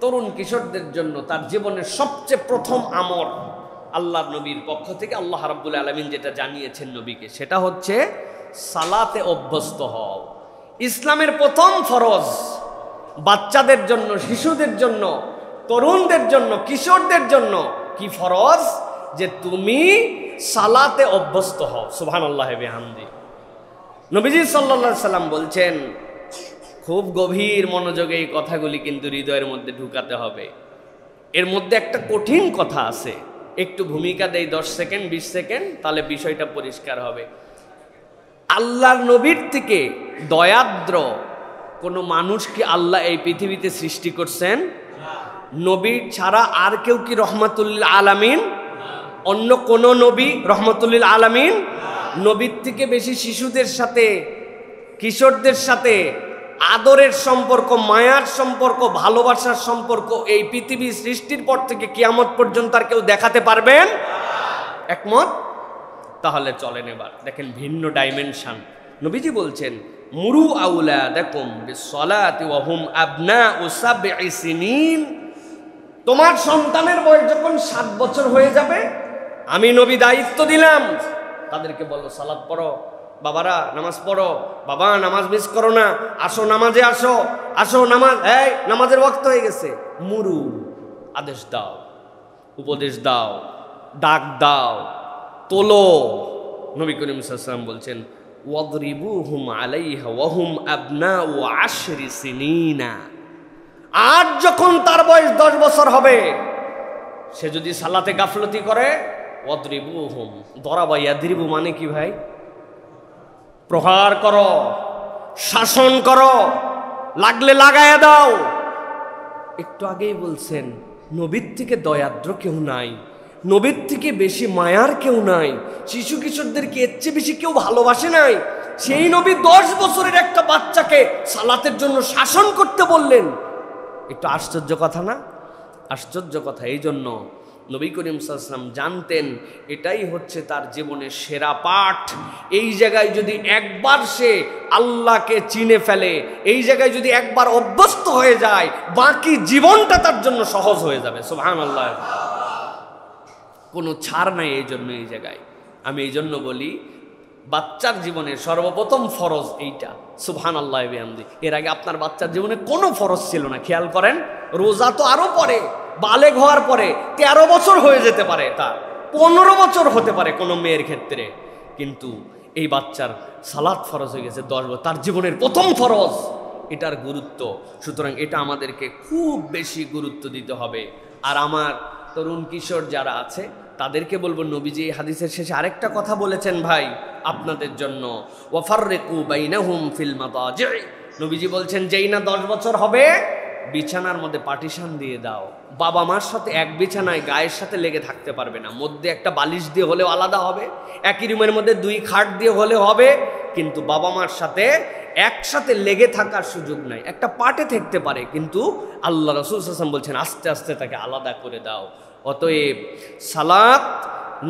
তরুণ কিশোরদের জন্য তার জীবনের সবচেয়ে প্রথম আমর, আল্লাহর নবীর পক্ষ থেকে আল্লাহ রাব্বুল আলামিন যেটা জানিয়েছেন নবীকে, সেটা হচ্ছে সালাতে অভ্যস্ত হও। ইসলামের প্রথম ফরজ বাচ্চাদের জন্য, শিশুদের জন্য, তরুণদের জন্য, কিশোরদের জন্য কি ফরজ? যে তুমি সালাতে অভ্যস্ত হও। সুবহানাল্লাহ বিহামদি। নবীজি সাল্লাল্লাহু আলাইহি সাল্লাম বলছেন খুব গভীর মনোযোগে এই কথাগুলি কিন্তু হৃদয়ের মধ্যে ঢুকাতে হবে। এর মধ্যে একটা কঠিন কথা আছে, একটু ভূমিকা দেই 10 সেকেন্ড 20 সেকেন্ড, তাহলে বিষয়টা পরিষ্কার হবে। আল্লাহর নবীর থেকে দয়াদ্র কোনো মানুষ কি আল্লাহ এই পৃথিবীতে সৃষ্টি করছেন? নবী ছাড়া আর কেউ কি রহমাতুল্লিল আলামিন? অন্য কোন নবী রহমাতুল্লিল আলামিন? নবীর থেকে বেশি শিশুদের সাথে, কিশোরদের সাথে আদরের সম্পর্ক, মায়ার সম্পর্ক, ভালোবাসার সম্পর্ক এই পৃথিবী সৃষ্টির পর থেকে কিয়ামত পর্যন্ত আর কেউ দেখাতে পারবেন? একমত? তাহলে চলেন এবার দেখেন ভিন্ন ডাইমেনশন। নবীজি বলছেন মুরু আউলাদাকুম বিসসালাতি ওয়া হুম আবনাউ সাবঈ সিনিন। তোমার সন্তানের বয়স যখন 7 বছর হয়ে যাবে, আমি নবী দায়িত্ব দিলাম, তাদেরকে বলো সালাত পড়ো, বাবারা নামাজ পড়ো, বাবা নামাজ মিস করো না, আসো নামাজে আসো, আসো নামাজ, এই নামাজের ওয়াক্ত হয়ে গেছে। মুরু, আদেশ দাও, উপদেশ দাও, ডাক দাও, তোলো। নবী করিম সাল্লাল্লাহু আলাইহি ওয়াসাল্লাম বলছেন ওয়াদরিবুহুম আলাইহা ওয়া হুম আবনাউ 10 সিনিনা। আর যখন তার বয়স 10 বছর হবে, সে যদি সালাতে গাফলতি করে, ওয়াদরিবুহুম, দরাবা ইয়াদরিবু মানে কি ভাই? প্রহার করো, শাসন করো, লাগলে লাগায়া দাও। একটু আগেই বলছেন নবীর থেকে দয়াদ্র কেউ নাই, নবীর থেকে বেশি মায়ার কেউ নাই, শিশু কিশোরদেরকে এর চেয়ে বেশি কেউ ভালোবাসে নাই। সেই নবী 10 বছরের একটা বাচ্চাকে সালাতের জন্য শাসন করতে বললেন। একটু আশ্চর্য কথা না? আশ্চর্য কথা। এই জন্য নবী করিম সাল্লাল্লাহু আলাইহি ওয়াসাল্লাম জানতেন এটাই হচ্ছে তার জীবনের সেরা পাঠ। এই জায়গায় যদি একবার সে আল্লাহকে চিনে ফেলে, এই জায়গায় যদি একবার অভ্যস্ত হয়ে যায়, বাকি জীবনটা তার জন্য সহজ হয়ে যাবে। সুবহানাল্লাহ, কোনো ছাড় নাই। এই জন্য এই জায়গায় আমি এই জন্য বলি বাচ্চার জীবনে সর্বপ্রথম ফরজ এইটা। সুবহানাল্লাহ বিহামদি। এর আগে আপনার বাচ্চার জীবনে কোনো ফরজ ছিল না। খেয়াল করেন, রোজা তো আরো পরে, বালেগ হওয়ার পরে 13 বছর হয়ে যেতে পারে, তার 15 বছর হতে পারে কোনো মেয়ের ক্ষেত্রে, কিন্তু এই বাচ্চার সালাত ফরজ হয়ে গেছে 10 বছর, তার জীবনের প্রথম ফরজ। এটার গুরুত্ব, সুতরাং এটা আমাদেরকে খুব বেশি গুরুত্ব দিতে হবে। আর আমার তরুণ কিশোর যারা আছে তাদেরকে বলবো, নবীজি এই হাদিসের শেষে আরেকটা কথা বলেছেন ভাই আপনাদের জন্য, ওয়াফাররিকু বাইনাহুম ফিল মাদাজি। নবীজি বলছেন যেই না 10 বছর হবে, বিছানার মধ্যে পার্টিশন দিয়ে দাও। বাবা মার সাথে এক বিছানায় গায়ের সাথে লেগে থাকতে পারবে না, মধ্যে একটা বালিশ দিয়ে হলেও আলাদা হবে, একই রুমের মধ্যে 2 খাট দিয়ে হলে হবে, কিন্তু বাবা মার সাথে একসাথে লেগে থাকার সুযোগ নাই। একটা পাটে থাকতে পারে, কিন্তু আল্লাহ রাসূল সাল্লাল্লাহু আলাইহি ওয়াসাল্লাম বলছেন আস্তে আস্তে তাকে আলাদা করে দাও। অতএব সালাত,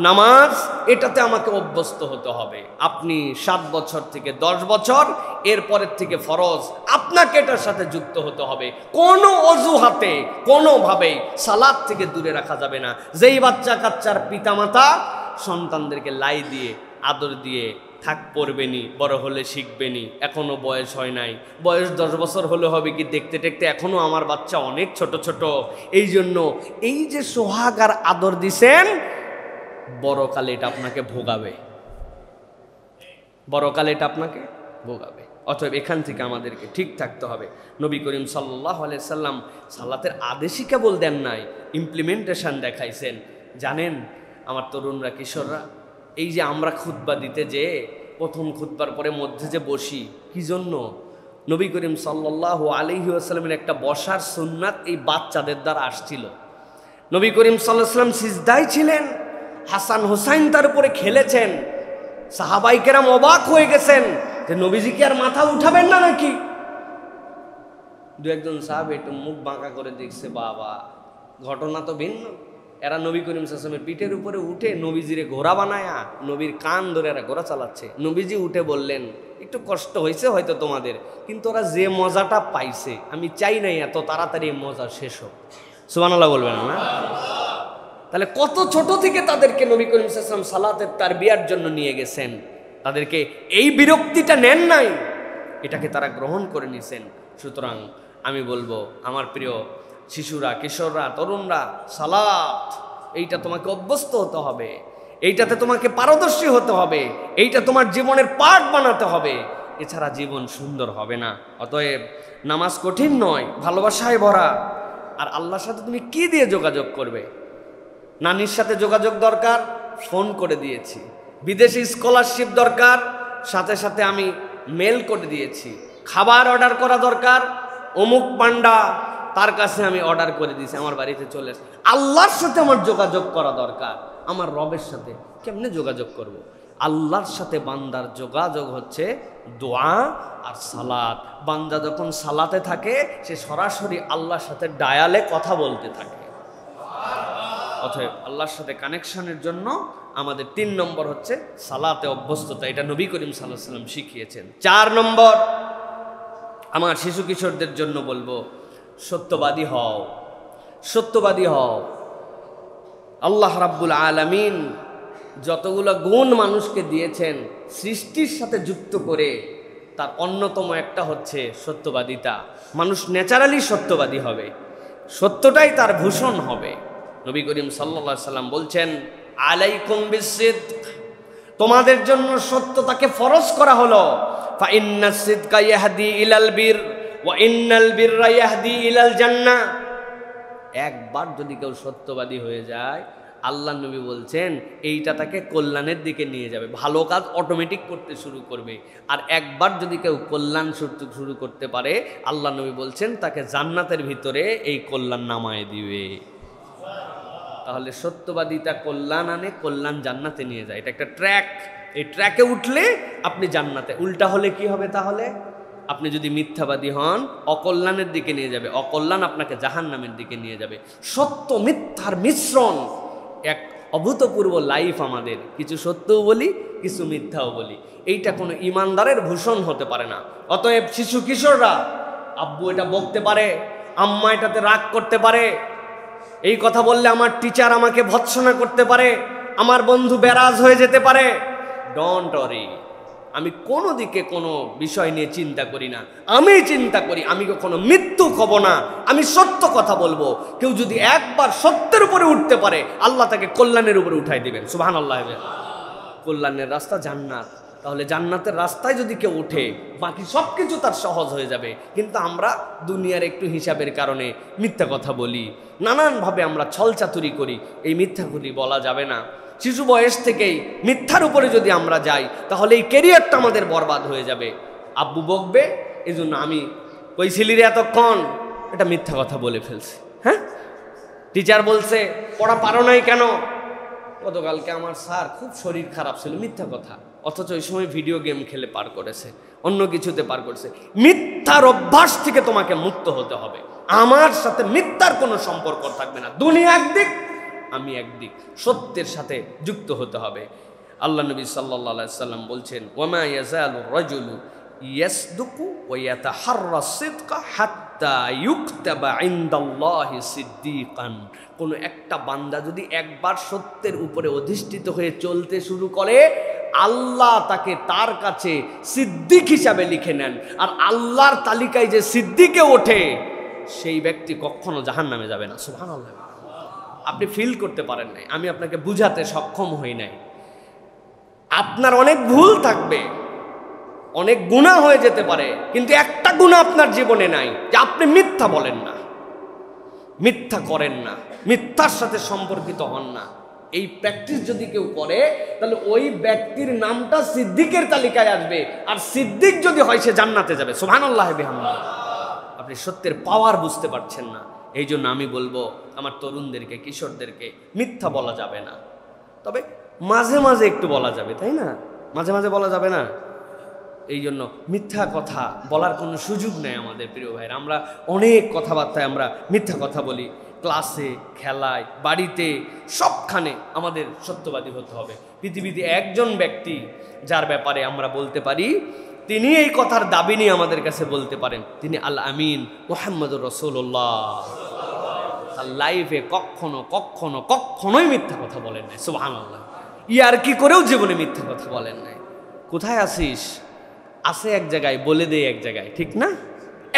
নামাজ, এটাতে আমাকে অভ্যস্ত হতে হবে। আপনি 7 বছর থেকে 10 বছর, এরপরের থেকে ফরজ আপনাকে এটার সাথে যুক্ত হতে হবে। কোনো অজুহাতে কোনোভাবেই সালাত থেকে দূরে রাখা যাবে না। যেই বাচ্চা কাচ্চার পিতামাতা সন্তানদেরকে লাই দিয়ে আদর দিয়ে থাক পড়বেনি, বড় হলে শিখবেনি, এখনো বয়স হয় নাই, বয়স 10 বছর হলে হবে কি, দেখতে দেখতে এখনো আমার বাচ্চা অনেক ছোট ছোট। এই জন্য এই যে সোহাগ আর আদর দিছেন, বড়কালে এটা আপনাকে ভোগাবে, বড়কালে এটা আপনাকে ভোগাবে। অতএব এখান থেকে আমাদেরকে ঠিক থাকতে হবে। নবী করিম সাল্লাল্লাহু আলাইহি সাল্লাম সালাতের আদেশই কেবল দেন নাই, ইমপ্লিমেন্টেশন দেখাইছেন। জানেন আমার তরুণরা, কিশোররা, এই যে আমরা খুতবা দিতে যে প্রথম খুতবার পরে মধ্যে যে বসি, কি জন্য? নবী করিম সাল্লাল্লাহু আলাইহি ওয়াসাল্লামের একটা বসার সুন্নাত এই বাচ্চাদের দ্বারা আসছিল। নবী করিম সাল্লাল্লাহু আলাইহি ওয়াসাল্লাম সিজদায় ছিলেন, হাসান হুসাইন তার উপরে খেলেছেন, সাহাবায়ে কেরাম অবাক হয়ে গেছেন যে নবীজি কি আর মাথা উঠাবেন না নাকি? 2-1 সাহাবী একটু মুখ বাঁকা করে দেখছে, বাবা ঘটনা তো ভিন্ন। এরা নবী করিম সাল্লাল্লাহু আলাইহি ওয়াসাল্লামের পিঠের উপরে উঠে নবীজিরে ঘোড়া বানায়া নবীর কান ধরে এরা ঘোড়া চালাচ্ছে। নবীজি উঠে বললেন, একটু কষ্ট হয়েছে হয়তো তোমাদের, কিন্তু ওরা যে মজাটা পাইছে, আমি চাই নাই এত তাড়াতাড়ি মজা শেষ হোক। সুবহানাল্লাহ বলবেন না? তাহলে কত ছোট থেকে তাদেরকে নবী করিম সাল্লাল্লাহু আলাইহি ওয়াসাল্লাম সালাতের তারবিয়ার জন্য নিয়ে গেছেন। তাদেরকে এই বিরক্তিটা নেন নাই, এটাকে তারা গ্রহণ করে নিছেন। সুতরাং আমি বলবো আমার প্রিয় শিশুরা, কিশোররা, তরুণরা, সালাত এইটা তোমাকে অভ্যস্ত হতে হবে, এইটাতে তোমাকে পারদর্শী হতে হবে, এইটা তোমার জীবনের পাঠ বানাতে হবে। এছাড়া জীবন সুন্দর হবে না। অতএব নামাজ কঠিন নয়, ভালোবাসায় ভরা। আর আল্লাহর সাথে তুমি কি দিয়ে যোগাযোগ করবে? নানির সাথে যোগাযোগ দরকার, ফোন করে দিয়েছি। বিদেশি স্কলারশিপ দরকার, সাথে সাথে আমি মেল করে দিয়েছি। খাবার অর্ডার করা দরকার, অমুক পান্ডা তার কাছে আমি অর্ডার করে দিয়েছি, আমার বাড়িতে চলে আসে। আল্লাহর সাথে আমার যোগাযোগ করা দরকার, আমার রবের সাথে কেমনে যোগাযোগ করব? আল্লাহর সাথে বান্দার যোগাযোগ হচ্ছে দোয়া আর সালাত। বান্দা যখন সালাতে থাকে সে সরাসরি আল্লাহর সাথে ডায়ালে কথা বলতে থাকে। অতএব আল্লাহর সাথে কানেকশনের জন্য আমাদের 3 নম্বর হচ্ছে সালাতে অভ্যস্ততা। এটা নবী করিম সাল্লাল্লাহু আলাইহি ওয়াসাল্লাম শিখিয়েছেন। 4 নম্বর আমার শিশু কিশোরদের জন্য বলবো, সত্যবাদী হও, সত্যবাদী হও। আল্লাহ রাব্বুল আলামিন যতগুলো গুণ মানুষকে দিয়েছেন সৃষ্টির সাথে যুক্ত করে, তার অন্যতম একটা হচ্ছে সত্যবাদিতা। মানুষ ন্যাচারালি সত্যবাদী হবে, সত্যটাই তার ভূষণ হবে। নবী করিম সাল্লাল্লাহু আলাইহি ওয়াসাল্লাম বলছেন, আলাইকুম বিসসিদক, তোমাদের জন্য সত্যতাকে ফরজ করা হলো। ফা ইন্নাস সিদকা ইয়াহদি ইলাল বির ওয়া ইন্নাল বিররা ইয়াহদি ইলাল জান্নাহ। একবার যদি কেউ সত্যবাদী হয়ে যায়, আল্লাহ নবী বলছেন এইটা তাকে কল্যাণের দিকে নিয়ে যাবে, ভালো কাজ অটোমেটিক করতে শুরু করবে। আর একবার যদি কেউ কল্যাণ শুরু করতে পারে, আল্লাহ নবী বলছেন তাকে জান্নাতের ভিতরে এই কল্যাণ নামায় দিবে। তাহলে সত্যবাদিতা কল্যাণ আনে, কল্যাণ জান্নাতে নিয়ে যায়। এটা একটা ট্র্যাক, এই ট্র্যাকে উঠলে আপনি জান্নাতে। উল্টা হলে কি হবে? তাহলে আপনি যদি মিথ্যাবাদী হন, অকল্যাণের দিকে নিয়ে যাবে, অকল্যাণ আপনাকে জাহান্নামের দিকে নিয়ে যাবে। সত্য মিথ্যার মিশ্রণ এক অভূতপূর্ব লাইফ আমাদের। কিছু সত্যও বলি, কিছু মিথ্যাও বলি। এইটা কোনো ইমানদারের ভূষণ হতে পারে না। অতএব শিশু কিশোররা, আব্বু এটা বকতে পারে, আম্মা এটাতে রাগ করতে পারে, এই কথা বললে আমার টিচার আমাকে ভৎসনা করতে পারে, আমার বন্ধু বেরাজ হয়ে যেতে পারে। ডোন্ট ওয়ারি, আমি কোনো দিকে কোনো বিষয় নিয়ে চিন্তা করি না। আমি চিন্তা করি আমি কখনো মৃত্যু হব না, আমি সত্য কথা বলবো। কেউ যদি একবার সত্যের উপরে উঠতে পারে, আল্লাহ তাকে কল্যাণের উপরে উঠাই দিবেন। সুবহানাল্লাহ। কল্যাণের রাস্তা জান্নাত। তাহলে জান্নাতের রাস্তায় যদি কেউ ওঠে, বাকি সব কিছু তার সহজ হয়ে যাবে। কিন্তু আমরা দুনিয়ার একটু হিসাবের কারণে মিথ্যা কথা বলি, নানানভাবে আমরা ছলচাতুরি করি। এই মিথ্যাগুলি বলা যাবে না। শিশু বয়স থেকেই মিথ্যার উপরে যদি আমরা যাই, তাহলে এই ক্যারিয়ারটা আমাদের বরবাদ হয়ে যাবে। আব্বু বকবে, এই জন্য আমি কইছিলি রে এতক্ষণ, এটা মিথ্যা কথা বলে ফেলছি। হ্যাঁ, টিচার বলছে পড়া পারো নাই কেন? গতকালকে আমার স্যার খুব শরীর খারাপ ছিল, মিথ্যা কথা। অথচ ওই সময় ভিডিও গেম খেলে পার করেছে, অন্য কিছুতে পার করেছে। মিথ্যার অভ্যাস থেকে তোমাকে মুক্ত হতে হবে। আমার সাথে মিথ্যার কোনো সম্পর্ক থাকবে না। দুনিয়া একদিক, আমি একদিক, সত্যের সাথে যুক্ত হতে হবে। আল্লাহ নবী সাল্লাল্লাহু আলাইহি সাল্লাম বলছেন, ওয়ামা ইয়াজালু রাজুলু ইয়াসদুকু ওয়া ইয়াতাহাররা সিদকা হাত্তা ইউকতাবা ইনদাল্লাহি সিদ্দিকান। কোন একটা বান্দা যদি একবার সত্যের উপরে অধিষ্ঠিত হয়ে চলতে শুরু করে, আল্লাহ তাকে তার কাছে সিদ্দিক হিসাবে লিখে নেন। আর আল্লাহর তালিকায় যে সিদ্দিকে ওঠে, সেই ব্যক্তি কখনো জাহান্নামে যাবে না। সুবহানাল্লাহ। আপনি ফিল করতে পারেন নাই, আমি আপনাকে বুঝাতে সক্ষম হই নাই। আপনার অনেক ভুল থাকবে, অনেক গুনাহ হয়ে যেতে পারে, কিন্তু একটা গুনাহ আপনার জীবনে নাই যে আপনি মিথ্যা বলেন না, মিথ্যা করেন না, মিথ্যার সাথে সম্পর্কিত হন না। এই প্র্যাকটিস যদি কেউ করে, তাহলে ওই ব্যক্তির নামটা সিদ্দিকের তালিকায় আসবে। আর সিদ্দিক যদি হয়, সে জান্নাতে যাবে। সুবহানাল্লাহ বিহামদিহি। আপনি সত্যের পাওয়ার বুঝতে পারছেন না। এই জন্য আমি বলবো আমার তরুণদেরকে, কিশোরদেরকে, মিথ্যা বলা যাবে না। তবে মাঝে মাঝে একটু বলা যাবে, তাই না? মাঝে মাঝে বলা যাবে না। এই জন্য মিথ্যা কথা বলার কোনো সুযোগ নেই আমাদের প্রিয় ভাইরা। আমরা অনেক কথাবার্তায় আমরা মিথ্যা কথা বলি, ক্লাসে, খেলায়, বাড়িতে, সবখানে আমাদের সত্যবাদী হতে হবে। পৃথিবীতে একজন ব্যক্তি যার ব্যাপারে আমরা বলতে পারি তিনি এই কথার দাবি নিয়ে আমাদের কাছে বলতে পারেন, তিনি আল আমিন মুহাম্মদুর রাসূলুল্লাহ। তার লাইফে কখনো কখনো কখনোই মিথ্যা কথা বলেন নাই। সুবহানাল্লাহ। ইয়ার কি করেও জীবনে মিথ্যা কথা বলেন নাই। কোথায় আসিস? আসে এক জায়গায়, বলে দেয় এক জায়গায়, ঠিক না?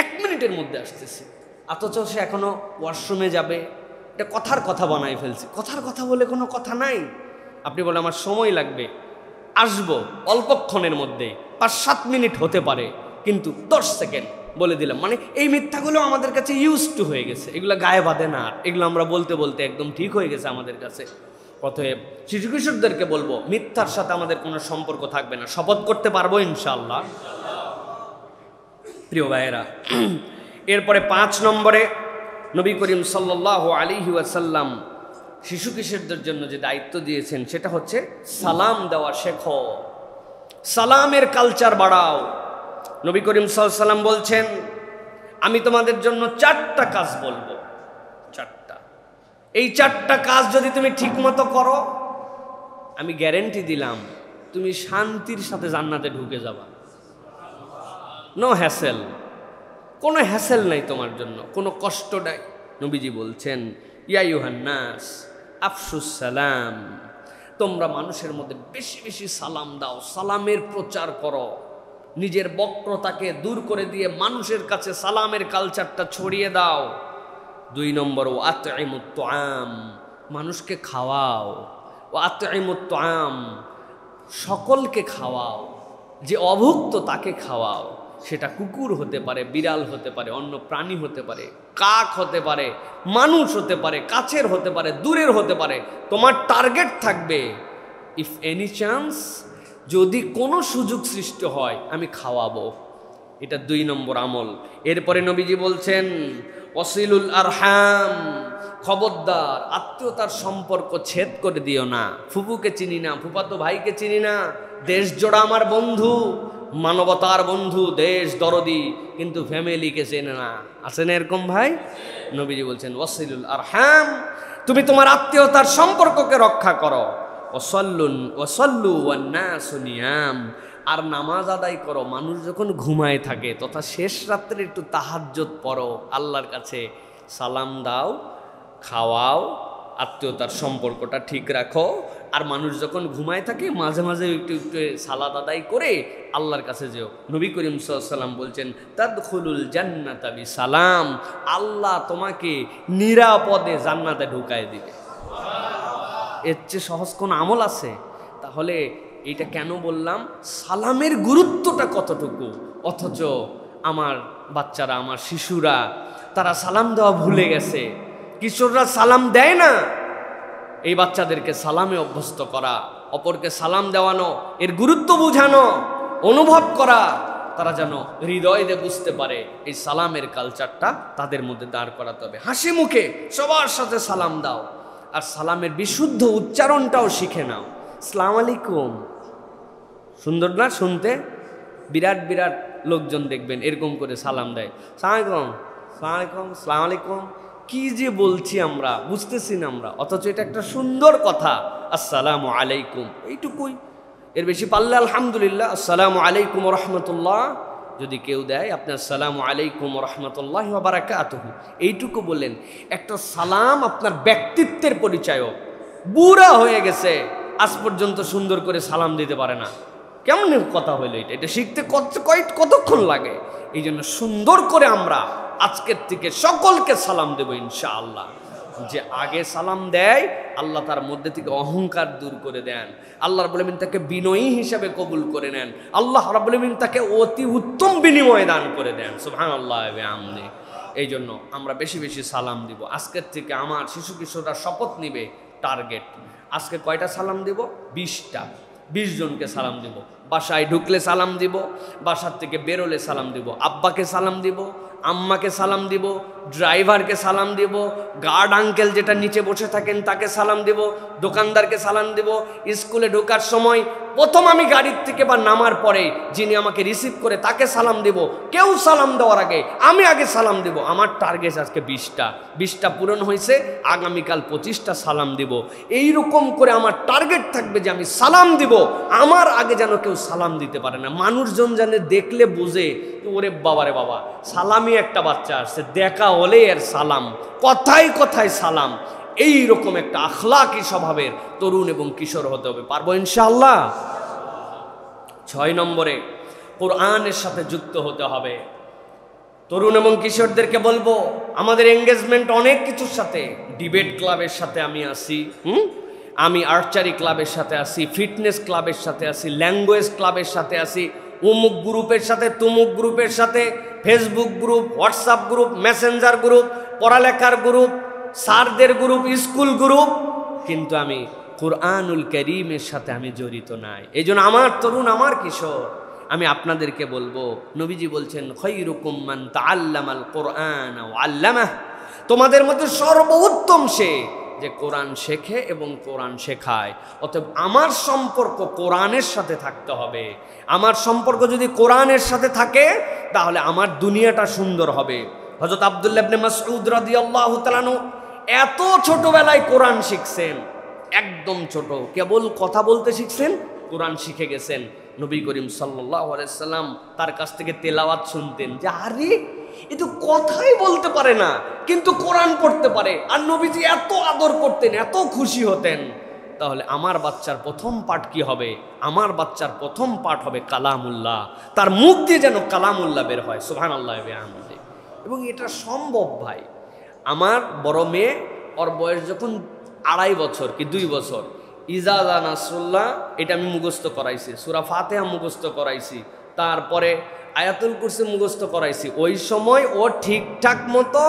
1 মিনিটের মধ্যে আসতেছে, অথচ সে এখনো ওয়াশরুমে যাবে। এটা কথার কথা বানাই ফেলছে। কথার কথা বলে কোনো কথা নাই। আপনি বলেন আমার সময় লাগবে, আসবো অল্পক্ষণের মধ্যে, 5-7 মিনিট হতে পারে, কিন্তু 10 সেকেন্ড বলে দিলাম। মানে এই মিথ্যাগুলো আমাদের কাছে ইউজ টু হয়ে গেছে, এগুলো গায়ে বাঁধে না, এগুলো আমরা বলতে বলতে একদম ঠিক হয়ে গেছে আমাদের কাছে। অতএব শিশু কিশোরদেরকে বলবো, মিথ্যার সাথে আমাদের কোনো সম্পর্ক থাকবে না। শপথ করতে পারবো ইনশাআল্লাহ। প্রিয় ভাইয়েরা, এরপরে 5 নম্বরে নবী করিম সাল্লাল্লাহু আলাইহি ওয়াসাল্লাম শিশু কিশোরদের জন্য যে দায়িত্ব দিয়েছেন সেটা হচ্ছে সালাম দেওয়া শেখো, সালামের কালচার বাড়াও। নবী করিম সাল্লাল্লাহু আলাইহি ওয়াসাল্লাম বলছেন, আমি তোমাদের জন্য 4টা কাজ বলবো, 4টা। এই 4টা কাজ যদি তুমি ঠিকমতো করো, আমি গ্যারেন্টি দিলাম তুমি শান্তির সাথে জান্নাতে ঢুকে যাবা। নো হ্যাসেল, কোনো হ্যাসেল নাই তোমার জন্য, কোনো কষ্ট নাই। নবীজি বলছেন, ইয়া আইয়ুহান নাস আফশুস সালাম, তোমরা মানুষের মধ্যে বেশি বেশি সালাম দাও, সালামের প্রচার করো, নিজের বক্রতাকে দূর করে দিয়ে মানুষের কাছে সালামের কালচারটা ছড়িয়ে দাও। 2 নম্বর, ও আতইমুত তুআম, মানুষকে খাওয়াও। ও আতইমুত তুআম, সকলকে খাওয়াও, যে অভুক্ত তাকে খাওয়াও। সেটা কুকুর হতে পারে, বিড়াল হতে পারে, অন্য প্রাণী হতে পারে, কাক হতে পারে, মানুষ হতে পারে, কাছের হতে পারে, দূরের হতে পারে। তোমার টার্গেট থাকবে, ইফ এনি চান্স, যদি কোনো সুযোগ সৃষ্টি হয় আমি খাওয়াবো। এটা 2 নম্বর আমল। এরপরে নবীজি বলছেন, ওয়াসিলুল আরহাম, খবরদার আত্মীয়তার সম্পর্ক ছেদ করে দিও না। ফুফুকে চিনি না, ফুফাতো ভাইকে চিনি না, দেশ জোড়া আমার বন্ধু, মানবতার বন্ধু, দেশ দরদি, কিন্তু ফ্যামিলিকে চেনে না। আছে না এরকম ভাই? নবীজি বলছেন, ওয়াসিলুল আরহাম, তুমি তোমার আত্মীয়তার সম্পর্ককে রক্ষা করো। ওয়াসাল্লু ওয়ান নাসু নিয়াম, আর নামাজ আদায় করো মানুষ যখন ঘুমায় থাকে, তথা শেষ রাত্রে একটু তাহাজ্জুদ পড়ো, আল্লাহর কাছে সালাম দাও, খাওয়াও, আত্মীয়তার সম্পর্কটা ঠিক রাখো। আর মানুষ যখন ঘুমায় থাকে মাঝে মাঝে একটু একটু সালাত আদায় করে আল্লাহর কাছে যেও। নবী করিম সাল্লাল্লাহু আলাইহি ওয়াসাল্লাম বলছেন, তাদখুলুল জান্নাতা বিসালাম, আল্লাহ তোমাকে নিরাপদে জান্নাতে ঢুকায় দিবে। এর চেয়ে সহজ কোন আমল আছে? তাহলে এটা কেন বললাম, সালামের গুরুত্বটা কতটুকু। অথচ আমার বাচ্চারা, আমার শিশুরা, তারা সালাম দেওয়া ভুলে গেছে। কিশোররা সালাম দেয় না। এই বাচ্চাদেরকে সালামে অভ্যস্ত করা, অপরকে সালাম দেওয়ানো, এর গুরুত্ব বোঝানো, অনুভব করা, তারা যেন হৃদয় দিয়ে বুঝতে পারে। এই সালামের কালচারটা তাদের মধ্যে দাঁড় করাতে হবে। হাসি মুখে সবার সাথে সালাম দাও, আর সালামের বিশুদ্ধ উচ্চারণটাও শিখে নাও। আসসালামু আলাইকুম, সুন্দর না শুনতে? বিরাট বিরাট লোকজন দেখবেন এরকম করে সালাম দেয়, সালাম আলাইকুম, সালাম আলাইকুম, সালাম আলাইকুম। কি যে বলছি আমরা, বুঝতেছি না আমরা, অথচ এটা একটা সুন্দর কথা, আসসালামু আলাইকুম, এইটুকুই। এর বেশি পারলে আলহামদুলিল্লাহ, আসসালামু আলাইকুম ওয়া রাহমাতুল্লাহ যদি কেউ দেয়, আপনি আসসালামু আলাইকুম ওয়া রাহমাতুল্লাহি ওয়া বারাকাতুহু এইটুকু বললেন। একটা সালাম আপনার ব্যক্তিত্বের পরিচয়ক। বুড়া হয়ে গেছে, আজ পর্যন্ত সুন্দর করে সালাম দিতে পারে না, কেমন কথা হইলো এটা? এটা শিখতে কতক্ষণ লাগে? এই জন্য সুন্দর করে আমরা আজকের থেকে সকলকে সালাম দেব ইনশাআল্লাহ। যে আগে সালাম দেয়, আল্লাহ তার মধ্যে থেকে অহংকার দূর করে দেন, আল্লাহ রাব্বুল আলামিন তাকে বিনয়ী হিসাবে কবুল করে নেন, আল্লাহ রাব্বুল আলামিন তাকে অতি উত্তম বিনিময় দান করে দেন। সুবহানাল্লাহ ওয়া বিহামদিহি। এই জন্য আমরা বেশি বেশি সালাম দিব। আজকের থেকে আমার শিশু কিশোররা শপথ নিবে, টার্গেট আজকে কয়টা সালাম দিব? 20টা। 20 জনকে সালাম দিব। বাসায় ঢুকলে সালাম দিব, বাসার থেকে বেরোলে সালাম দিব, আব্বাকে সালাম দিব, আম্মাকে সালাম দিব, ড্রাইভারকে সালাম দিব, গার্ড আঙ্কেল যেটা নিচে বসে থাকেন তাকে সালাম দিব, দোকানদারকে সালাম দিব। স্কুলে ঢোকার সময় প্রথম আমি গাড়ির থেকে বা নামার পরে যিনি আমাকে রিসিভ করে তাকে সালাম দিব। কেউ সালাম দেওয়ার আগে আমি আগে সালাম দিব। আমার টার্গেট আজকে 20টা। 20টা পূরণ হয়েছে, আগামীকাল 25টা সালাম দিব। এই রকম করে আমার টার্গেট থাকবে যে আমি সালাম দিব, আমার আগে যেন কেউ সালাম দিতে পারে না। মানুষজন যেন দেখলে বুঝে, ওরে বাবারে বাবা, সালামি একটা বাচ্চা আসছে, দেখা হলে এর সালাম, কথায় কথায় সালাম। এই রকম একটা আখলাকি স্বভাবের তরুণ এবং কিশোর হতে হবে। পারবো ইনশাআল্লাহ। 6 নম্বরে কোরআনের সাথে যুক্ত হতে হবে। তরুণ এবং কিশোরদেরকে বলবো, আমাদের এঙ্গেজমেন্ট অনেক কিছুর সাথে। ডিবেট ক্লাবের সাথে আমি আছি, আমি আর্চারি ক্লাবের সাথে আছি, ফিটনেস ক্লাবের সাথে আছি, ল্যাঙ্গুয়েজ ক্লাবের সাথে আছি, অমুক গ্রুপের সাথে তুমুক গ্রুপের সাথে, Facebook group, WhatsApp group, Messenger group, পড়ালেখার গ্রুপ, স্যারদের গ্রুপ, স্কুল গ্রুপ, কিন্তু আমি কুরআনুল কারীমের সাথে আমি জড়িত নাই। এই জন্য আমার তরুণ, আমার কিশোর, আমি আপনাদেরকে বলবো, নবীজি বলছেন খায়রুকুম মান তাআল্লামাল কুরআন ওয়া আল্লামাহ, তোমাদের মধ্যে সর্বোত্তম সে যে কোরআন শেখে এবং কোরআন শেখায়। অতএব আমার সম্পর্ক কোরআনের সাথে থাকতে হবে। আমার সম্পর্ক যদি কোরআনের সাথে থাকে তাহলে আমার দুনিয়াটা সুন্দর হবে। হযরত আব্দুল্লাহ ইবনে মাসউদ রাদিয়াল্লাহু তাআলা আনহু এত ছোটবেলায় কোরআন শিখছেন, একদম ছোট, কেবল কথা বলতে শিখছেন, কোরআন শিখে গেছেন। নবী করিম সাল্লাল্লাহু আলাইহি সাল্লাম তার কাছ থেকে তেলাওয়াত শুনতেন যে আরে এ তো কথাই বলতে পারে না কিন্তু কোরআন পড়তে পারে, আর নবীজি এত আদর করতেন, এত খুশি হতেন। তাহলে আমার বাচ্চার প্রথম পাঠ কি হবে? আমার বাচ্চার প্রথম পাঠ হবে কালামুল্লাহ, তার মুখ দিয়ে যেন কালামুল্লাহ বের হয়। সুবহানাল্লাহ ওয়া বিহামদিহি। এবং এটা সম্ভব ভাই। আমার বড় মেয়ে, ওর বয়স যখন 2.5 বছর কি 2 বছর, ইজা জা নাসরুল্লাহ এটা আমি মুখস্থ করাইছি, সূরা ফাতিহা মুখস্থ করাইছি, তারপরে আয়াতুল কুরসি মুখস্থ করাইছি। ওই সময় ও ঠিকঠাক মতো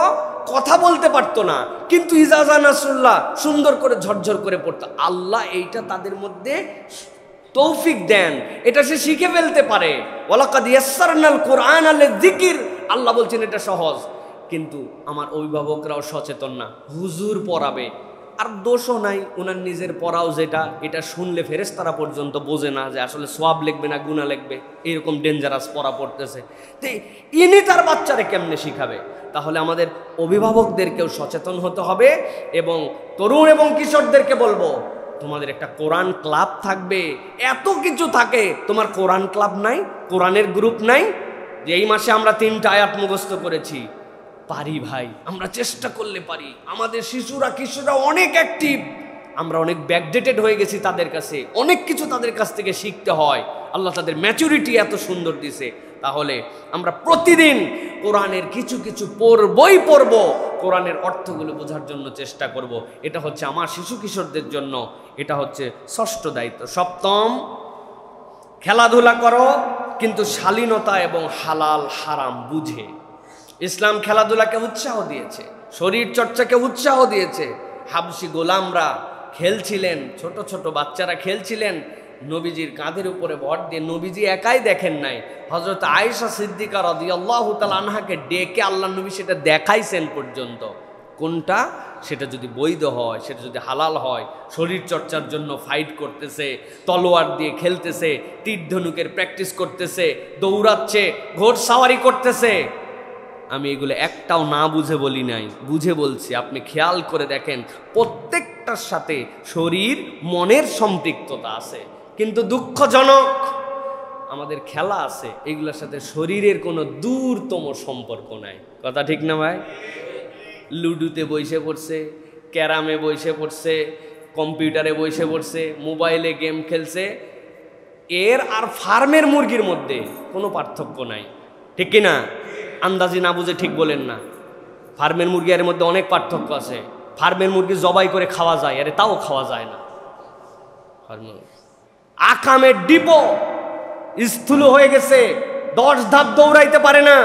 কথা বলতে পারতো না, কিন্তু ইজা জা নাসরুল্লাহ সুন্দর করে ঝরঝর করে পড়তো। আল্লাহ এইটা তাদের মধ্যে তৌফিক দেন, এটা সে শিখে ফেলতে পারে। ওয়ালাকাদ ইয়াসসারনাল কুরআনা লিযিকির, আল্লাহ বলছেন এটা সহজ। কিন্তু আমার অভিভাবকরাও সচেতন না, হুজুর পড়াবে, আর দোষও নাই, ওনার নিজের পড়াও যেটা, এটা শুনলে ফেরেশতারা পর্যন্ত বোঝে না যে আসলে সওয়াব লিখবে না গুনাহ লিখবে, এরকম ডেঞ্জারাস পড়া পড়তেছে। তো ইনি তার বাচ্চারে কেমনে শিখাবে? তাহলে আমাদের অভিভাবকদেরকেও সচেতন হতে হবে এবং তরুণ এবং কিশোরদেরকে বলবো, তোমাদের একটা কোরআন ক্লাব থাকবে। এত কিছু থাকে, তোমার কোরআন ক্লাব নাই, কোরআনের গ্রুপ নাই? যে এই মাসে আমরা 3টা আয়াত মুখস্থ করেছি, পারি ভাই, আমরা চেষ্টা করলে পারি। আমাদের শিশুরা কিশোররা অনেক অ্যাক্টিভ, আমরা অনেক ব্যাকডেটেড হয়ে গেছি তাদের কাছে, অনেক কিছু তাদের কাছ থেকে শিখতে হয়। আল্লাহ তাদের ম্যাচুরিটি এত সুন্দর দিছে। তাহলে আমরা প্রতিদিন কোরআনের কিছু কিছু পড়ব, কোরআনের অর্থগুলো বোঝার জন্য চেষ্টা করব। এটা হচ্ছে আমার শিশু কিশোরদের জন্য, এটা হচ্ছে 6ষ্ঠ দায়িত্ব। 7ম, খেলাধুলা করো কিন্তু শালীনতা এবং হালাল হারাম বুঝে। ইসলাম খেলাধুলাকে উৎসাহ দিয়েছে, শরীর চর্চাকে উৎসাহ দিয়েছে। হাবশি গোলামরা খেলছিলেন, ছোট ছোট বাচ্চারা খেলছিলেন, নবীজির কাঁধের উপরে ভর দিয়ে। নবীজি একাই দেখেন নাই, হযরত আয়েশা সিদ্দিকা রাদিয়াল্লাহু তাআলা আনহাকে ডেকে আল্লাহ নবী সেটা দেখাইছেন পর্যন্ত। কোনটা? সেটা যদি বৈধ হয়, সেটা যদি হালাল হয়, শরীর চর্চার জন্য ফাইট করতেছে, তলোয়ার দিয়ে খেলতেছে, তীর ধনুকের প্র্যাকটিস করতেছে, দৌড়াচ্ছে, ঘোড়সাওয়ারি করতেছে। আমি এগুলো একটাও না বুঝে বলি নাই, বুঝে বলছি। আপনি খেয়াল করে দেখেন, প্রত্যেকটার সাথে শরীর মনের সম্পৃক্ততা আছে, কিন্তু দুঃখজনক আমাদের খেলা আছে, এগুলোর সাথে শরীরের কোনো দূরতম সম্পর্ক নাই। কথা ঠিক না ভাই? লুডুতে বসে পড়ছে, ক্যারামে বসে পড়ছে, কম্পিউটারে বসে পড়ছে, মোবাইলে গেম খেলছে, এর আর ফার্মের মুরগির মধ্যে কোনো পার্থক্য নাই। ঠিক কিনা? আন্দাজি না বুঝে ঠিক বলেন না। ফার্মের মুরগি এর মধ্যে অনেক পার্থক্য আছে। ফার্মের মুরগি জবাই করে খাওয়া যায়, আরে তাও খাওয়া যায় না। আকামের ডিপো স্থূল হয়ে গেছে, 10 ধাপ দৌড়াইতে পারে না।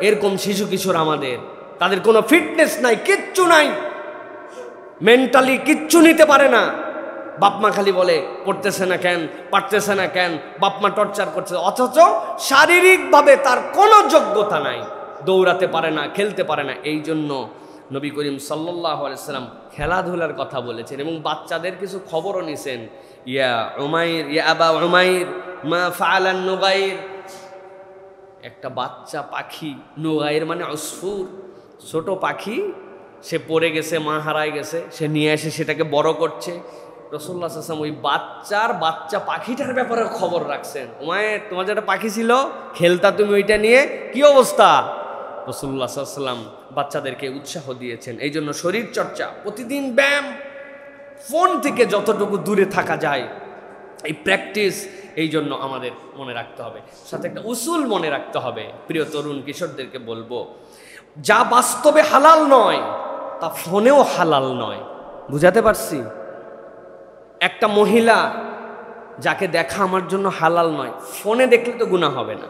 এরকম শিশু কিশোর আমাদের, তাদের কোনো ফিটনেস নাই, কিচ্ছু নাই, মেন্টালি কিচ্ছু নিতে পারে না। বাপমা খালি বলে পড়তেছে না কেন, পারতেছে না কেন, বাপমা টর্চার করছে, অথচ শারীরিকভাবে তার কোনো যোগ্যতা নাই, দৌড়াতে পারে না, খেলতে পারে না। এই জন্য নবী করিম সাল্লাল্লাহু আলাইহি সাল্লাম খেলাধুলার কথা বলেছেন এবং বাচ্চাদের কিছু খবরও নিছেন। ইয়া উমাইর, ইয়া আবা উমাইর মা ফাআলান নুগাইর, একটা বাচ্চা পাখি, নুগাইর মানে উসফুর, ছোট পাখি, সে পড়ে গেছে, মা হারায় গেছে, সে নিয়ে এসে সেটাকে বড় করছে। রাসূলুল্লাহ সাল্লাল্লাহু আলাইহি ওয়াসাল্লাম ওই বাচ্চা পাখিটার ব্যাপারে খবর রাখছেন। উমাইর, তোমার যেটা পাখি ছিল, খেলতা তুমি ওইটা নিয়ে, কি অবস্থা? রাসূলুল্লাহ সাল্লাল্লাহু আলাইহি ওয়াসাল্লাম বাচ্চাদেরকে উৎসাহ দিয়েছেন। এই জন্য শরীর চর্চা, প্রতিদিন ব্যায়াম, ফোন থেকে যতটুকু দূরে থাকা যায়, এই প্র্যাকটিস, এই জন্য আমাদের মনে রাখতে হবে। সাথে একটা উসুল মনে রাখতে হবে। প্রিয় তরুণ কিশোরদেরকে বলবো, যা বাস্তবে হালাল নয় তা ফোনেও হালাল নয়। বুঝাতে পারছি? একটা মহিলা যাকে দেখা আমার জন্য হালাল নয়, ফোনে দেখলে তো গুনাহ হবে না?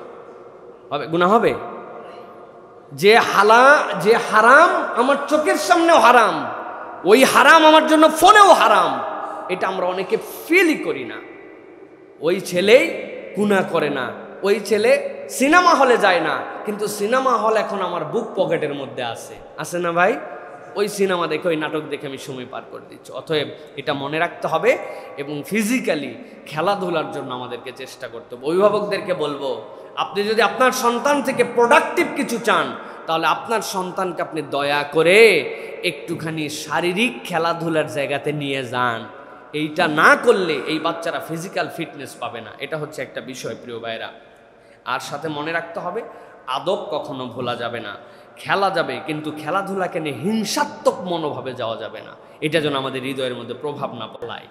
হবে? গুনাহ হবে? যে হারাম আমার চোখের সামনেও হারাম, ওই হারাম আমার জন্য ফোনেও হারাম, এটা আমরা অনেকে ফিলই করি না। ওই ছেলেই গুনাহ করে না, ওই ছেলে সিনেমা হলে যায় না, কিন্তু সিনেমা হল এখন আমার বুক পকেটের মধ্যে আছে না ভাই? ওই সিনেমা দেখে, ওই নাটক দেখে আমি সময় পার করে দিচ্ছি। অতএব এটা মনে রাখতে হবে এবং ফিজিক্যালি খেলাধুলার জন্য আমাদেরকে চেষ্টা করতে হবে। অভিভাবকদেরকে বলবো, আপনি যদি আপনার সন্তান থেকে প্রোডাক্টিভ কিছু চান, তাহলে আপনার সন্তানকে আপনি দয়া করে একটুখানি শারীরিক খেলাধুলার জায়গাতে নিয়ে যান। এইটা না করলে এই বাচ্চারা ফিজিক্যাল ফিটনেস পাবে না। এটা হচ্ছে একটা বিষয় প্রিয় ভাইরা। আর সাথে মনে রাখতে হবে, আদব কখনো ভোলা যাবে না। খেলা যাবে, কিন্তু খেলাধুলাকে নিয়ে হিংসাত্মক মনোভাবে যাওয়া যাবে না। এটা যেন আমাদের হৃদয়ের মধ্যে প্রভাব না পড়ায়।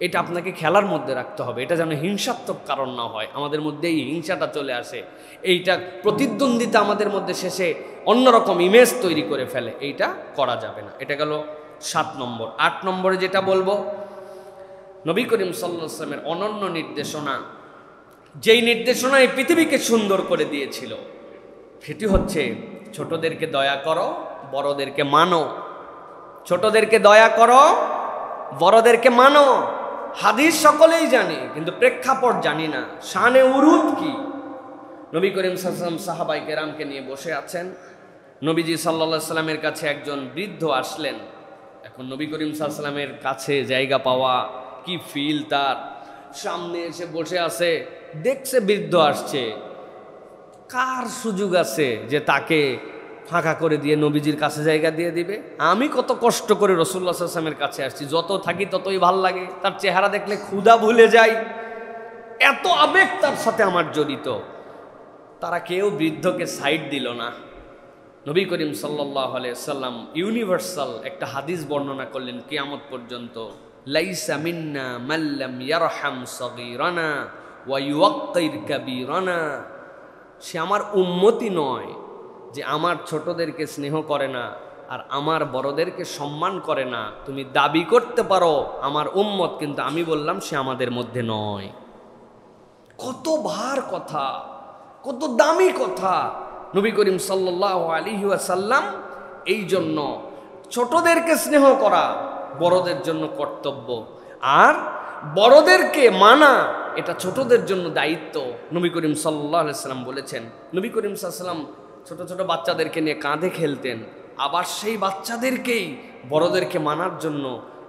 এটা আপনাকে খেলার মধ্যে রাখতে হবে, এটা যেন হিংসাত্মক কারণ না হয়, আমাদের মধ্যে এই হিংসাটা চলে আসে, এইটা প্রতিদ্বন্দ্বিতা আমাদের মধ্যে শেষে অন্যরকম ইমেজ তৈরি করে ফেলে। এইটা করা যাবে না। এটা গেল 7 নম্বর। 8 নম্বরে যেটা বলবো, নবী করিম সাল্লাল্লাহু আলাইহি ওয়াসাল্লামের অনন্য নির্দেশনা, যেই নির্দেশনা এই পৃথিবীকে সুন্দর করে দিয়েছিল, সেটি হচ্ছে ছোটদেরকে দয়া করো, বড়দেরকে মানো। ছোটদেরকে দয়া করো, বড়দেরকে মানো। হাদিস সকলেই জানি, কিন্তু প্রেক্ষাপট জানি না, শানে উরুদ কি। নবী করিম সাল্লাল্লাহু আলাইহি ওয়াসাল্লাম সাহাবায়ে কেরামকে নিয়ে বসে আছেন। নবীজি সাল্লাল্লাহু আলাইহি ওয়াসাল্লামের কাছে একজন বৃদ্ধ আসলেন। এখন নবী করিম সাল্লাল্লাহু আলাইহি ওয়াসাল্লামের কাছে জায়গা পাওয়া কি ফিল তার। সামনে এসে বসে আছে, দেখছে বৃদ্ধ আসছে, কার সুযোগ আছে যে তাকে ফাঁকা করে দিয়ে নবীজির কাছে জায়গা দিয়ে দিবে? আমি কত কষ্ট করে রাসূলুল্লাহ সাল্লাল্লাহু আলাইহি ওয়াসাল্লামের কাছে আসছি, যত থাকি ততই ভাল লাগে, তার চেহারা দেখলে ক্ষুধা ভুলে যাই, এত আবেগ তার সাথে আমার জড়িত। তারা কেউ বৃদ্ধকে সাইড দিল না। নবী করিম সাল্লাল্লাহু আলাইহি ওয়াসাল্লাম ইউনিভার্সাল একটা হাদিস বর্ণনা করলেন কিয়ামত পর্যন্ত, লাইসা মিন্না মাল্লাম ইয়ারহাম সগীরানা ওয়া ইউওয়াক্কির কাবীরানা। সে আমার উম্মতি নয় যে আমার ছোটদেরকে স্নেহ করে না আর আমার বড়দেরকে সম্মান করে না। তুমি দাবি করতে পারো আমার উম্মত, কিন্তু আমি বললাম সে আমাদের মধ্যে নয়। কত ভার কথা, কত দামি কথা। নবী করিম সাল্লাল্লাহু আলাইহি ওয়াসাল্লাম এই জন্য ছোটদেরকে স্নেহ করা বড়দের জন্য কর্তব্য, আর বড়দেরকে মানা এটা ছোটদের জন্য দায়িত্ব। নবী করিম সাল্লাল্লাহু আলাইহি ওয়াসাল্লাম বলেছেন, নবী করিম সাল্লাল্লাহু আলাইহি ওয়াসাল্লাম ছোট ছোট বাচ্চাদেরকে নিয়ে কাঁধে খেলতেন, আবার সেই বাচ্চাদেরকেই বড়দেরকে মানার জন্য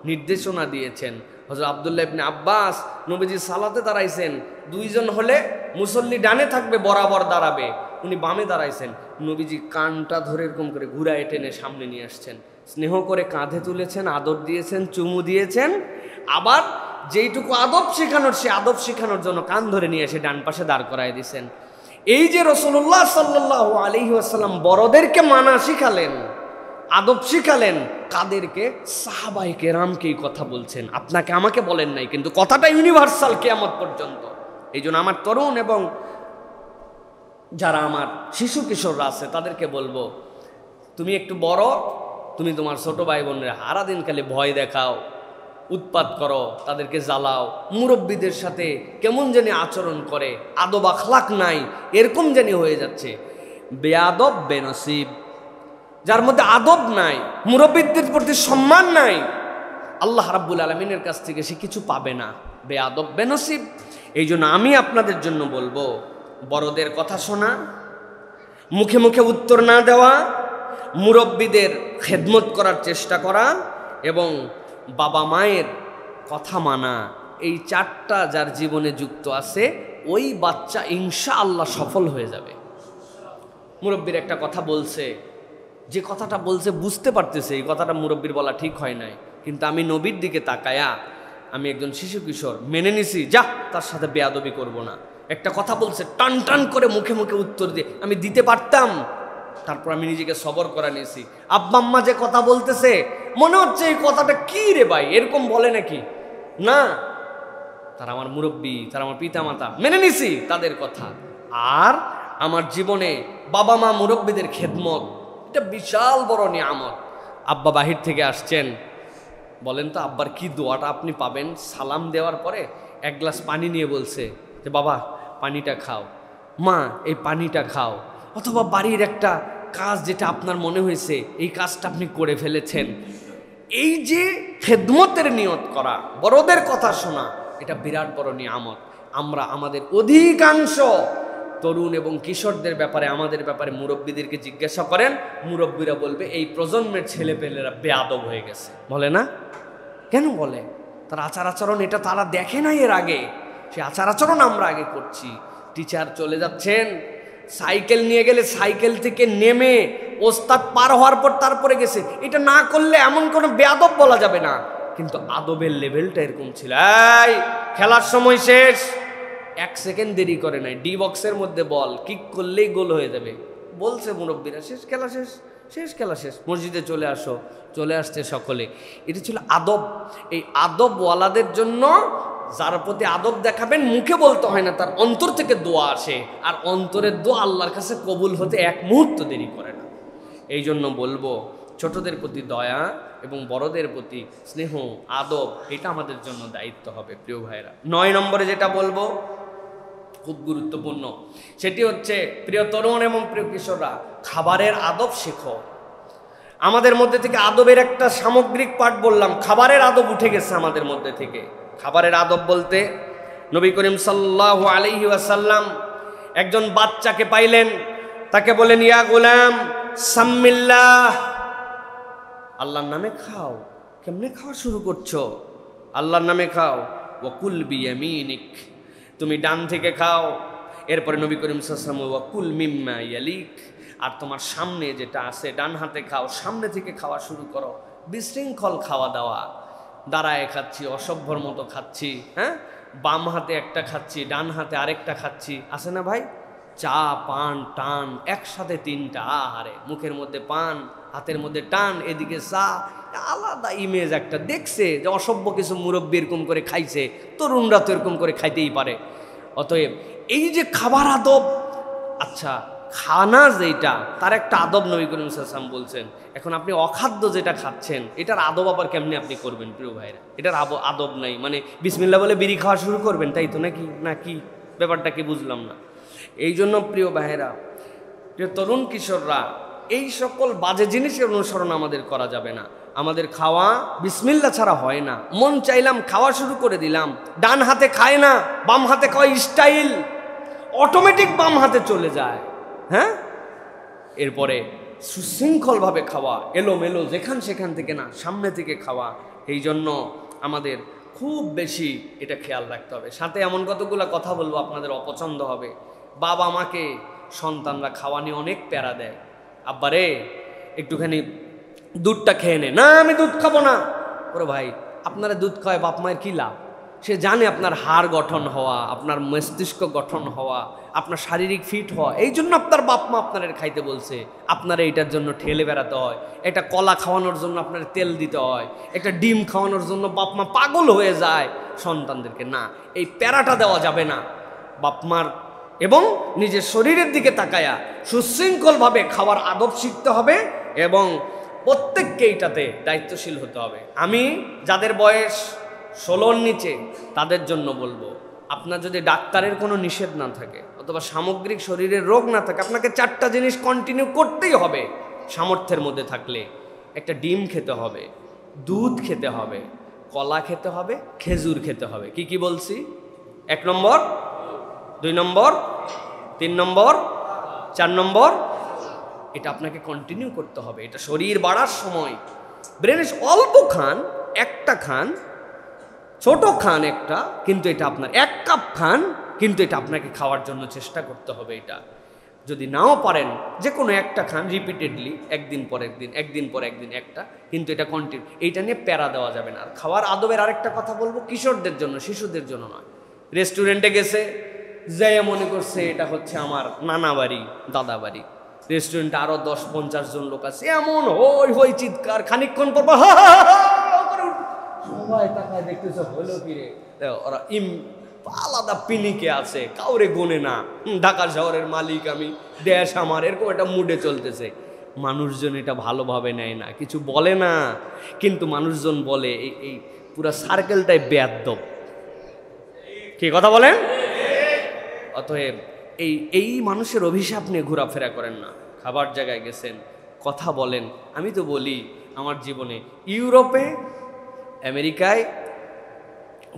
নির্দেশনা দিয়েছেন। হযরত আব্দুল্লাহ ইবনে আব্বাস, নবীজি সালাতে দাঁড়াইছেন, দুইজন হলে মুসল্লি ডানে থাকবে, বরাবর দাঁড়াবে, উনি বামে দাঁড়াইছেন, নবীজি কানটা ধরে এরকম করে ঘুরায় টেনে সামনে নিয়ে আসছেন, স্নেহ করে কাঁধে তুলেছেন, আদর দিয়েছেন, চুমু দিয়েছেন। আবার যেইটুকু আদব শেখানোর, সে আদব শেখানোর জন্য কান ধরে নিয়ে এসে ডান পাশে দাঁড় করায় দিয়েছেন। এই যে রাসূলুল্লাহ সাল্লাল্লাহু আলাইহি ওয়াসাল্লাম বড়দেরকে মানা শিখালেন, আদব শিখালেন, কাদেরকে? সাহাবায়ে কেরামকে এই কথা বলছেন, আপনাকে আমাকে বলেন নাই, কিন্তু কথাটা ইউনিভার্সাল কিয়ামত পর্যন্ত। এই জন্য আমার তরুণ এবং যারা আমার শিশু কিশোররা আছে তাদেরকে বলবো, তুমি একটু বড়, তুমি তোমার ছোট ভাই বোনেরা সারাদিন খালি ভয় দেখাও, উৎপাত করো, তাদেরকে জ্বালাও, মুরব্বীদের সাথে কেমন জানি আচরণ করে, আদব আখলাক নাই, এরকম জানি হয়ে যাচ্ছে। বেয়াদব বেনসিব, যার মধ্যে আদব নাই, মুরব্বীদের প্রতি সম্মান নাই, আল্লাহ রাব্বুল আলামিনের কাছ থেকে সে কিছু পাবে না। বেয়াদব বেনসিব। এই জন্য আমি আপনাদের জন্য বলবো, বড়দের কথা শোনা, মুখে মুখে উত্তর না দেওয়া, মুরব্বীদের খেদমত করার চেষ্টা করা এবং বাবা মায়ের কথা মানা, এই 4টা যার জীবনে যুক্ত আছে, ওই বাচ্চা ইনশাআল্লাহ সফল হয়ে যাবে। মুরব্বীর একটা কথা বলছে, যে কথাটা বলছে বুঝতে পারতেছে এই কথাটা মুরব্বীর বলা ঠিক হয় নাই, কিন্তু আমি নবীর দিকে তাকায়া আমি একজন শিশু কিশোর মেনে নিছি, যা তার সাথে বেয়াদবি করব না। একটা কথা বলছে, টান টান করে মুখে মুখে উত্তর দিয়ে আমি দিতে পারতাম, তারপর আমি নিজেকে সবর করা নিয়েছি। আব্বা আম্মা যে কথা বলতেছে মনে হচ্ছে এই কথাটা কি রে ভাই, এরকম বলে নাকি? না, তারা আমার মুরব্বী, তারা আমার পিতা মাতা, মেনে নিছি তাদের কথা। আর আমার জীবনে বাবা মা মুরব্বীদের খেদমত, এটা বিশাল বড় নিয়ামত। আব্বা বাহির থেকে আসছেন, বলেন তো আব্বার কি দোয়াটা আপনি পাবেন সালাম দেওয়ার পরে? এক গ্লাস পানি নিয়ে বলছে যে বাবা পানিটা খাও, মা এই পানিটা খাও, অথবা বাড়ির একটা কাজ যেটা আপনার মনে হয়েছে এই কাজটা আপনি করে ফেলেছেন। এই যে খেদমতের নিয়ত করা, বড়দের কথা শোনা, এটা বিরাট বড় নিয়ামত। আমরা আমাদের অধিকাংশ তরুণ এবং কিশোরদের ব্যাপারে, আমাদের ব্যাপারে মুরব্বীদেরকে জিজ্ঞাসা করেন, মুরব্বীরা বলবে এই প্রজন্মের ছেলেপেলেরা বেয়াদব হয়ে গেছে। বলে না? কেন বলে? তার আচার আচরণ এটা তারা দেখে না এর আগে, সে আচার আচরণ আমরা আগে করছি। টিচার চলে যাচ্ছেন, সাইকেল নিয়ে গেলে সাইকেল থেকে নেমে ওস্তাদ পার হওয়ার পর তারপরে গেছে, এটা না করলে এমন কোনো বেয়াদব বলা যাবে না, কিন্তু আদবের লেভেলটা এরকম ছিল। এই খেলার সময় শেষ, 1 সেকেন্ড দেরি করে নাই, ডি বক্সের মধ্যে বল, কিক করলেই গোল হয়ে যাবে। বলছে মুরব্বীরা শেষ খেলা শেষ, শেষ খেলা শেষ, মসজিদে চলে আসো। চলে আসছে সকলে। এটা ছিল আদব। এই আদবওয়ালাদের জন্য যার প্রতি আদব দেখাবেন মুখে বলতে হয় না, তার অন্তর থেকে দোয়া আসে, আর অন্তরের দোয়া আল্লাহর কাছে কবুল হতে 1 মুহূর্ত দেরি করে না। এই জন্য বলবো ছোটদের প্রতি দয়া এবং বড়দের প্রতি স্নেহ আদব, এটা আমাদের জন্য দায়িত্ব হবে প্রিয় ভাইরা। 9 নম্বরে যেটা বলবো খুব গুরুত্বপূর্ণ, সেটি হচ্ছে প্রিয় তরুণ এবং প্রিয় কিশোররা, খাবারের আদব শেখো। আমাদের মধ্যে থেকে আদবের একটা সামগ্রিক পাঠ বললাম, খাবারের আদব উঠে গেছে আমাদের মধ্যে থেকে। খাবারের আদব বলতে নবী করিম সাল্লাল্লাহু আলাইহি ওয়াসাল্লাম একজন বাচ্চাকে পাইলেন, তাকে বলেন ইয়া গোলাম সাম্মিল্লাহ, আল্লাহর নামে খাও। কেমনে খাওয়া শুরু করছো? আল্লাহর নামে খাও। ওয়াকুল বিয়ামিনিক, তুমি ডান থেকে খাও। এরপরে নবী করিম সাল্লাল্লাহু আলাইহি ওয়াসাল্লাম ওয়াকুল মিম্মা ইয়ালিক, আর তোমার সামনে যেটা আছে ডান হাতে খাও, সামনে থেকে খাওয়া শুরু করো। বিশৃঙ্খল খাওয়া দাওয়া, দাঁড়ায় খাচ্ছি, অসভ্যর মতো খাচ্ছি, হ্যাঁ, বাম হাতে একটা খাচ্ছি, ডান হাতে আরেকটা খাচ্ছি, আছে না ভাই? চা পান টান একসাথে 3টা, আহারে, মুখের মধ্যে পান, হাতের মধ্যে টান, এদিকে চা, আলাদা ইমেজ একটা দেখছে যে অসভ্য কিছু মুরব্বী এরকম করে খাইছে, তরুণরা তো এরকম করে খাইতেই পারে। অতএব এই যে খাবার আদব, আচ্ছা খানা যেটা তার একটা আদব নবী করিম সাল্লাল্লাহু আলাইহি ওয়াসাল্লাম বলছেন। এখন আপনি অখাদ্য যেটা খাচ্ছেন এটার আদব আবার কেমনি আপনি করবেন প্রিয় ভাইরা? এটার আদব নাই, মানে বিসমিল্লাহ বলে বিড়ি খাওয়া শুরু করবেন, তাই তো নাকি? নাকি ব্যাপারটা কি বুঝলাম না। এই জন্য প্রিয় ভাইরা, প্রিয় তরুণ কিশোররা, এই সকল বাজে জিনিসের অনুসরণ আমাদের করা যাবে না। আমাদের খাওয়া বিসমিল্লাহ ছাড়া হয় না। মন চাইলাম খাওয়া শুরু করে দিলাম, ডান হাতে খায় না, বাম হাতে খাওয়া স্টাইল, অটোমেটিক বাম হাতে চলে যায়, হ্যাঁ। এরপরে সুশৃঙ্খলভাবে খাওয়া, এলোমেলো যেখান সেখান থেকে না, সামনে থেকে খাওয়া। এই জন্য আমাদের খুব বেশি এটা খেয়াল রাখতে হবে। সাথে এমন কতগুলো কথা বলবো আপনাদের অপছন্দ হবে। বাবা মাকে সন্তানরা খাওয়া নিয়ে অনেক প্যারা দেয়, আব্বারে একটুখানি দুধটা খেয়ে নে, না আমি দুধ খাবো না। ওরে ভাই, আপনারা দুধ খাওয়ায় বাপ মায়ের কী লাভ? সে জানে আপনার হাড় গঠন হওয়া, আপনার মস্তিষ্ক গঠন হওয়া, আপনার শারীরিক ফিট হওয়া, এই জন্য আপনার বাপ মা আপনার খাইতে বলছে। আপনারা এইটার জন্য ঠেলে বেড়াতে হয়, একটা কলা খাওয়ানোর জন্য আপনার তেল দিতে হয়, একটা ডিম খাওয়ানোর জন্য বাপ মা পাগল হয়ে যায় সন্তানদেরকে। না, এই প্যারাটা দেওয়া যাবে না। বাপ মার এবং নিজের শরীরের দিকে তাকায়া সুশৃঙ্খলভাবে খাওয়ার আদব শিখতে হবে এবং প্রত্যেককে এইটাতে দায়িত্বশীল হতে হবে। আমি যাদের বয়স 16-র নিচে তাদের জন্য বলবো, আপনার যদি ডাক্তারের কোনো নিষেধ না থাকে অথবা সামগ্রিক শরীরের রোগ না থাকে, আপনাকে 4টা জিনিস কন্টিনিউ করতেই হবে। সামর্থ্যের মধ্যে থাকলে একটা ডিম খেতে হবে, দুধ খেতে হবে, কলা খেতে হবে, খেজুর খেতে হবে। কি কি বলছি? 1 নম্বর, 2 নম্বর, 3 নম্বর, 4 নম্বর, এটা আপনাকে কন্টিনিউ করতে হবে। এটা শরীর বাড়ার সময়। ব্রেনে অল্প খান, একটা খান, ছোট খান একটা, কিন্তু এটা আপনার 1 কাপ খান, কিন্তু এটা আপনাকে খাওয়ার জন্য চেষ্টা করতে হবে। এটা যদি নাও পারেন যে কোনো একটা খান রিপিটেডলি, একদিন পর একদিন, একদিন পর একদিন একটা, কিন্তু এটা কন্টিনিউ। এইটা নিয়ে প্যারা দেওয়া যাবে না। আর খাওয়ার আদবের আরেকটা কথা বলবো, কিশোরদের জন্য, শিশুদের জন্য নয়। রেস্টুরেন্টে গেছে, যাইয়া মনে করছে এটা হচ্ছে আমার নানা বাড়ি, দাদা বাড়ি। রেস্টুরেন্টে আরো 10-50 জন লোক আছে, এমন হই হই চিৎকার, খানিকক্ষণ পর সবাই তাকায় দেখতেছে হলো কি রে, ওরা আলাদা পিনিকে আছে, কাউরে গোনে না। ঢাকা শহরের মালিক আমি, দেশ আমার, এরকম একটা মুডে চলতেছে। মানুষজন এটা ভালোভাবে নেয় না, কিছু বলে না, কিন্তু মানুষজন বলে এই পুরা সার্কেলটাই বেয়াদ্দব। কি কথা বলেন? অতএব এই মানুষের অভিশাপ নিয়ে ঘোরাফেরা করেন না। খাবার জায়গায় গেছেন, কথা বলেন। আমি তো বলি আমার জীবনে ইউরোপে, আমেরিকায়,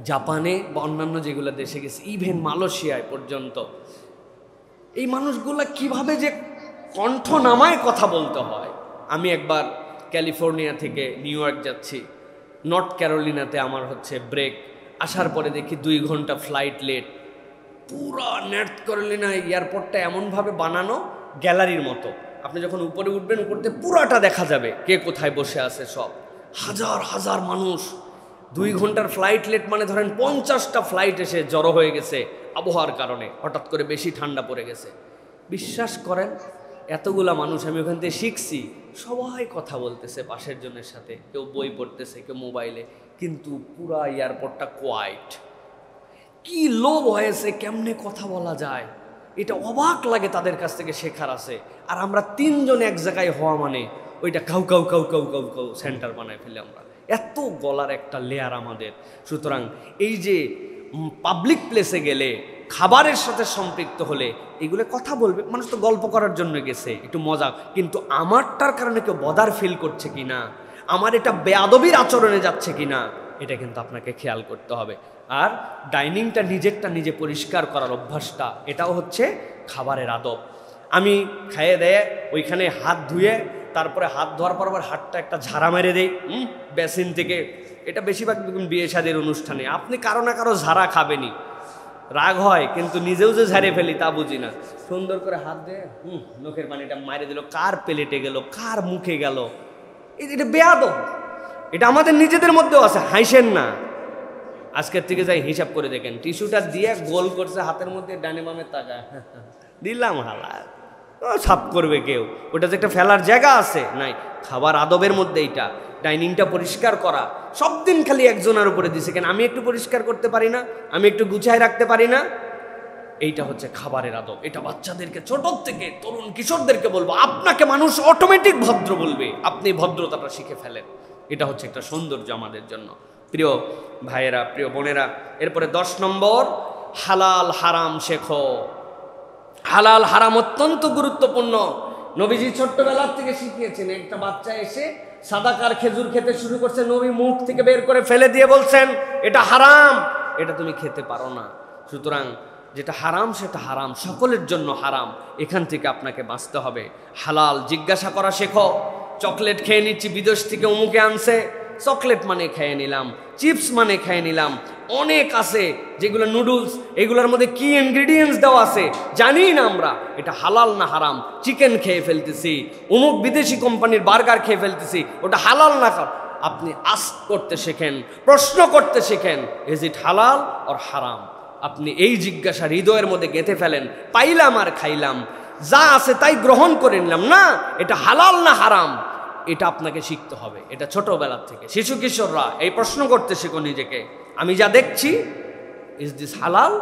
জাপানে বা অন্যান্য যেগুলো দেশে গেছে, ইভেন মালয়েশিয়ায় পর্যন্ত, এই মানুষগুলা কিভাবে যে কণ্ঠ নামায় কথা বলতে হয়। আমি একবার ক্যালিফোর্নিয়া থেকে নিউ ইয়র্ক যাচ্ছি, নর্থ ক্যারোলিনাতে আমার হচ্ছে ব্রেক, আসার পরে দেখি 2 ঘন্টা ফ্লাইট লেট। পুরা নর্থ ক্যারোলিনা এয়ারপোর্টটা এমনভাবে বানানো গ্যালারির মতো, আপনি যখন উপরে উঠবেন উপরতে পুরাটা দেখা যাবে কে কোথায় বসে আছে সব। হাজার হাজার মানুষ, 2 ঘন্টার ফ্লাইট লেট মানে ধরেন 50টা ফ্লাইট এসে জড়ো হয়ে গেছে আবহাওয়ার কারণে, হঠাৎ করে বেশি ঠান্ডা পড়ে গেছে। বিশ্বাস করেন এতগুলা মানুষ, আমি ওখান থেকে শিখছি, সবাই কথা বলতেছে পাশের জনের সাথে, কেউ বই পড়তেছে, কেউ মোবাইলে, কিন্তু পুরা এয়ারপোর্টটা কোয়াইট। কি লোভ হয়েছে, কেমনে কথা বলা যায়, এটা অবাক লাগে, তাদের কাছ থেকে শেখার আছে। আর আমরা 3 জন এক জায়গায় হওয়া মানে ওইটা cow cow cow cow cow cow centre বানায় ফেলে আমরা, এত গলার একটা লেয়ার আমাদের। সুতরাং এই যে পাবলিক প্লেসে গেলে, খাবারের সাথে সম্পৃক্ত হলে এগুলো কথা বলবে। মানুষ তো গল্প করার জন্য গেছে, একটু মজা, কিন্তু আমারটার কারণে কেউ বদার ফিল করছে কিনা, আমার এটা বেয়াদবির আচরণে যাচ্ছে কিনা, এটা কিন্তু আপনাকে খেয়াল করতে হবে। আর ডাইনিংটা নিজেরটা নিজে পরিষ্কার করার অভ্যাসটা, এটাও হচ্ছে খাবারের আদব। আমি খাইয়ে দেয় ওইখানে হাত ধুয়ে, তারপরে হাত ধোয়ার পর আবার হাতটা একটা ঝাড়া মেরে দেই বেসিন থেকে। এটা বেশিরভাগ বিয়ে শাদীর অনুষ্ঠানে আপনি কারো না কারো ঝাড়া খাবেনই, রাগ হয় কিন্তু নিজেও যে ঝাড়ে ফেলি তা বুঝি না। সুন্দর করে হাত দিয়ে নখের পানিটা মারে দিল, কার প্লেটে গেল, কার মুখে গেল, এটা বেয়াদব। এটা আমাদের নিজেদের মধ্যেও আছে, হাসেন না। আজকের থেকে যাই হিসাব করে দেখেন, টিস্যুটা দিয়ে গোল করছে হাতের মধ্যে, ডানে বামে তাকা দিলাম, হালা সাফ করবে কেউ? ওটা যে একটা ফেলার জায়গা আছে নাই। খাবার আদবের মধ্যে এইটা, ডাইনিংটা পরিষ্কার করা। সব দিন খালি একজনের উপরে দিছে, কেন আমি একটু পরিষ্কার করতে পারি না, আমি একটু গুছায় রাখতে পারি না? এইটা হচ্ছে খাবারের আদব। এটা বাচ্চাদেরকে ছোট থেকে তরুণ কিশোরদেরকে বলবো, আপনাকে মানুষ অটোমেটিক ভদ্র বলবে, আপনি ভদ্রতাটা শিখে ফেলেন। এটা হচ্ছে একটা সৌন্দর্য আমাদের জন্য। প্রিয় ভাইয়েরা, প্রিয় বোনেরা, এরপরে 10 নম্বর, হালাল হারাম শেখো। হালাল হারাম অত্যন্ত গুরুত্বপূর্ণ। নবীজি ছোট্টবেলার থেকে শিখিয়েছেন। একটা বাচ্চা এসে সাদাকার খেজুর খেতে শুরু করছে, নবী মুখ থেকে বের করে ফেলে দিয়ে বলছেন এটা হারাম, এটা তুমি খেতে পারো না। সুতরাং যেটা হারাম সেটা হারাম, সকলের জন্য হারাম। এখান থেকে আপনাকে বাঁচতে হবে। হালাল জিজ্ঞাসা করা শেখো। চকলেট খেয়ে নিচ্ছি, বিদেশ থেকে অমুকে আনছে, চকলেট মানে খেয়ে নিলাম, চিপস মানে খেয়ে নিলাম, অনেক আছে যেগুলো নুডলস, এগুলোর মধ্যে কি ইনগ্রিডিয়েন্টস দেওয়া আছে জানি না আমরা, এটা হালাল না হারাম। চিকেন খেয়ে ফেলতেছি, অমুক বিদেশি কোম্পানির বার্গার খেয়ে ফেলতেছি, ওটা হালাল না হারাম। আপনি আস্ক করতে শেখেন, প্রশ্ন করতে শেখেন, ইজ ইট হালাল অর হারাম। আপনি এই জিজ্ঞাসা হৃদয়ের মধ্যে গেঁথে ফেলেন। পাইলাম আর খাইলাম, যা আছে তাই গ্রহণ করে নিলাম না, এটা হালাল না হারাম, এটা আপনাকে শিখতে হবে। এটা ছোটবেলার থেকে শিশু কিশোররা এই প্রশ্ন করতে শেখো নিজেকে, আমি যা দেখছি ইজ দিস হালাল,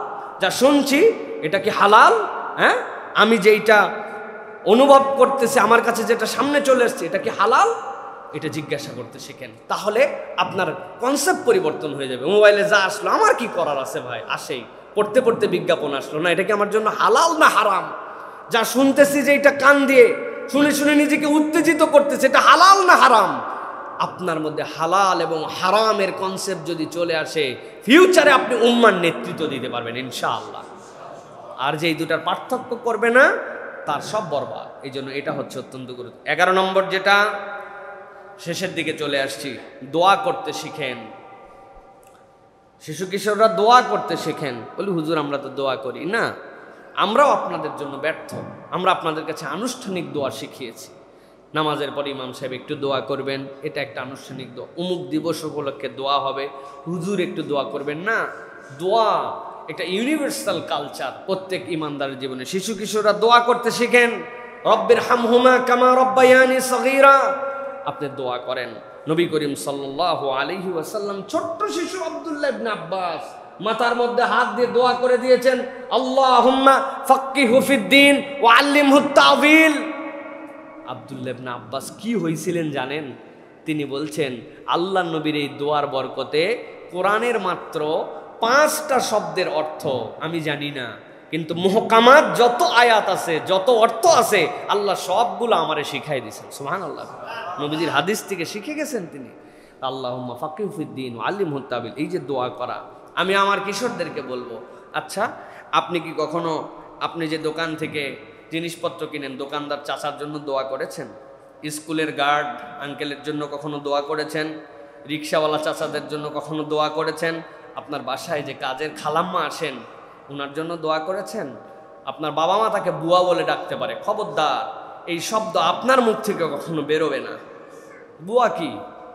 যা শুনছি এটা কি হালাল? হ্যাঁ, আমি যেইটা অনুভব করতেছি, আমার কাছে যেটা সামনে চলে আসছে, এটা কি হালাল? এটা জিজ্ঞাসা করতে শেখেন, তাহলে আপনার কনসেপ্ট পরিবর্তন হয়ে যাবে। মোবাইলে যা আসলো আমার কি করার আছে ভাই, আসেই, পড়তে পড়তে বিজ্ঞাপন আসলো না, এটা কি আমার জন্য হালাল না হারাম? যা শুনতেছি যে এটা কান দিয়ে শুনে শুনে নিজেকে উত্তেজিত করতেছে, এটা হালাল না হারাম? আপনার মধ্যে হালাল এবং হারামের কনসেপ্ট যদি চলে আসে, ফিউচারে আপনি উম্মার নেতৃত্ব দিতে পারবেন ইনশাআল্লাহ। আর যে এই দুটার পার্থক্য করবে না, তার সব বরবাদ। এই জন্য এটা হচ্ছে অত্যন্ত গুরুত্ব। 11 নম্বর, যেটা শেষের দিকে চলে আসছি, দোয়া করতে শিখেন। শিশু কিশোররা দোয়া করতে শেখেন। বলি হুজুর আমরা তো দোয়া করি না। আমরাও আপনাদের জন্য ব্যর্থ। আমরা আপনাদের কাছে আনুষ্ঠানিক দোয়া শিখিয়েছি। নামাজের পর ইমাম সাহেব একটু দোয়া করবেন, এটা একটা আনুষ্ঠানিক দোয়া। অমুক দিবস উপলক্ষে দোয়া হবে, হুজুর একটু দোয়া করবেন না। দোয়া এটা ইউনিভার্সাল কালচার প্রত্যেক ইমানদারের জীবনে। শিশু কিশোররা দোয়া করতে শিখেন। রব্বির হামহুমা কামা রব্বায়ানি সগীরা, আপনি দোয়া করেন। নবী করিম সাল্লাল্লাহু আলাইহি ওয়াসাল্লাম ছোট্ট শিশু আব্দুল্লাহ ইবনে আব্বাস মাথার মধ্যে হাত দিয়ে দোয়া করে দিয়েছেন, আল্লাহুম্মা ফাক্কিহু ফিদ্দীন ওয়া আল্লিমহুত তা'ওয়িল। আব্দুল্লাহ ইবনে আব্বাস কি হয়েছিলেন জানেন? তিনি বলছেন আল্লাহ নবীর এই দোয়ার বরকতে কোরআনের মাত্র 5টা শব্দের অর্থ আমি জানি না, কিন্তু মুহকামাত যত আয়াত আছে, যত অর্থ আছে, আল্লাহ সবগুলো আমারে শিখাই দিয়েছেন। সুবহানাল্লাহ। নবীজির হাদিস থেকে শিখে গেছেন তিনি। আল্লাহুম্মা ফাকিহু ফিদ্দীন ওয়া আল্লিমহু তাবিল, এই যে দোয়া করা, আমি আমার কিশোরদেরকে বলবো, আচ্ছা আপনি কি কখনো আপনি যে দোকান থেকে জিনিসপত্র কিনেন, দোকানদার চাচার জন্য দোয়া করেছেন? স্কুলের গার্ড আঙ্কেলের জন্য কখনো দোয়া করেছেন? রিক্সাওয়ালা চাচাদের জন্য কখনো দোয়া করেছেন? আপনার বাসায় যে কাজের খালাম্মা আসেন, ওনার জন্য দোয়া করেছেন? আপনার বাবা মা তাকে বুয়া বলে ডাকতে পারে, খবরদার এই শব্দ আপনার মুখ থেকে কখনো বেরোবে না। বুয়া কি?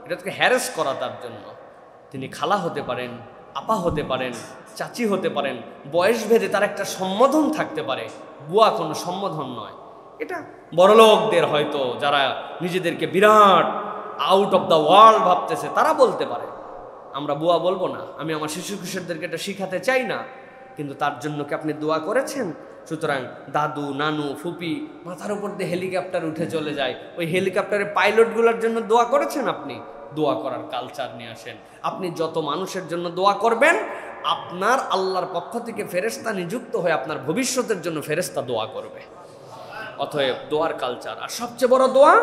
এটা থেকে হ্যারেস করা তার জন্য। তিনি খালা হতে পারেন, আপা হতে পারেন, চাচি হতে পারেন, বয়স ভেদে তার একটা সম্বোধন থাকতে পারে। বুয়া কোনো সম্বোধন নয়। এটা বড়লোকদের হয়তো যারা নিজেদেরকে বিরাট আউট অফ দ্য ওয়ার্ল্ড ভাবতেছে তারা বলতে পারে, আমরা বুয়া বলবো না। আমি আমার শিশু কিশোরদেরকে এটা শিখাতে চাই না, কিন্তু তার জন্য কি আপনি দোয়া করেছেন? সুতরাং দাদু, নানু, ফুপি মাথার উপর দিয়ে হেলিকপ্টার উঠে চলে যায়, ওই হেলিকপ্টারের পাইলটগুলোর জন্য দোয়া করেছেন? আপনি দোয়া করার কালচার নিয়ে আসেন। আপনি যত মানুষের জন্য দোয়া করবেন, আপনার আল্লাহর পক্ষ থেকে ফেরেশতা নিযুক্ত হয়ে আপনার ভবিষ্যতের জন্য ফেরেশতা দোয়া করবে। অতএব দোয়ার কালচার। আর সবচেয়ে বড় দোয়া,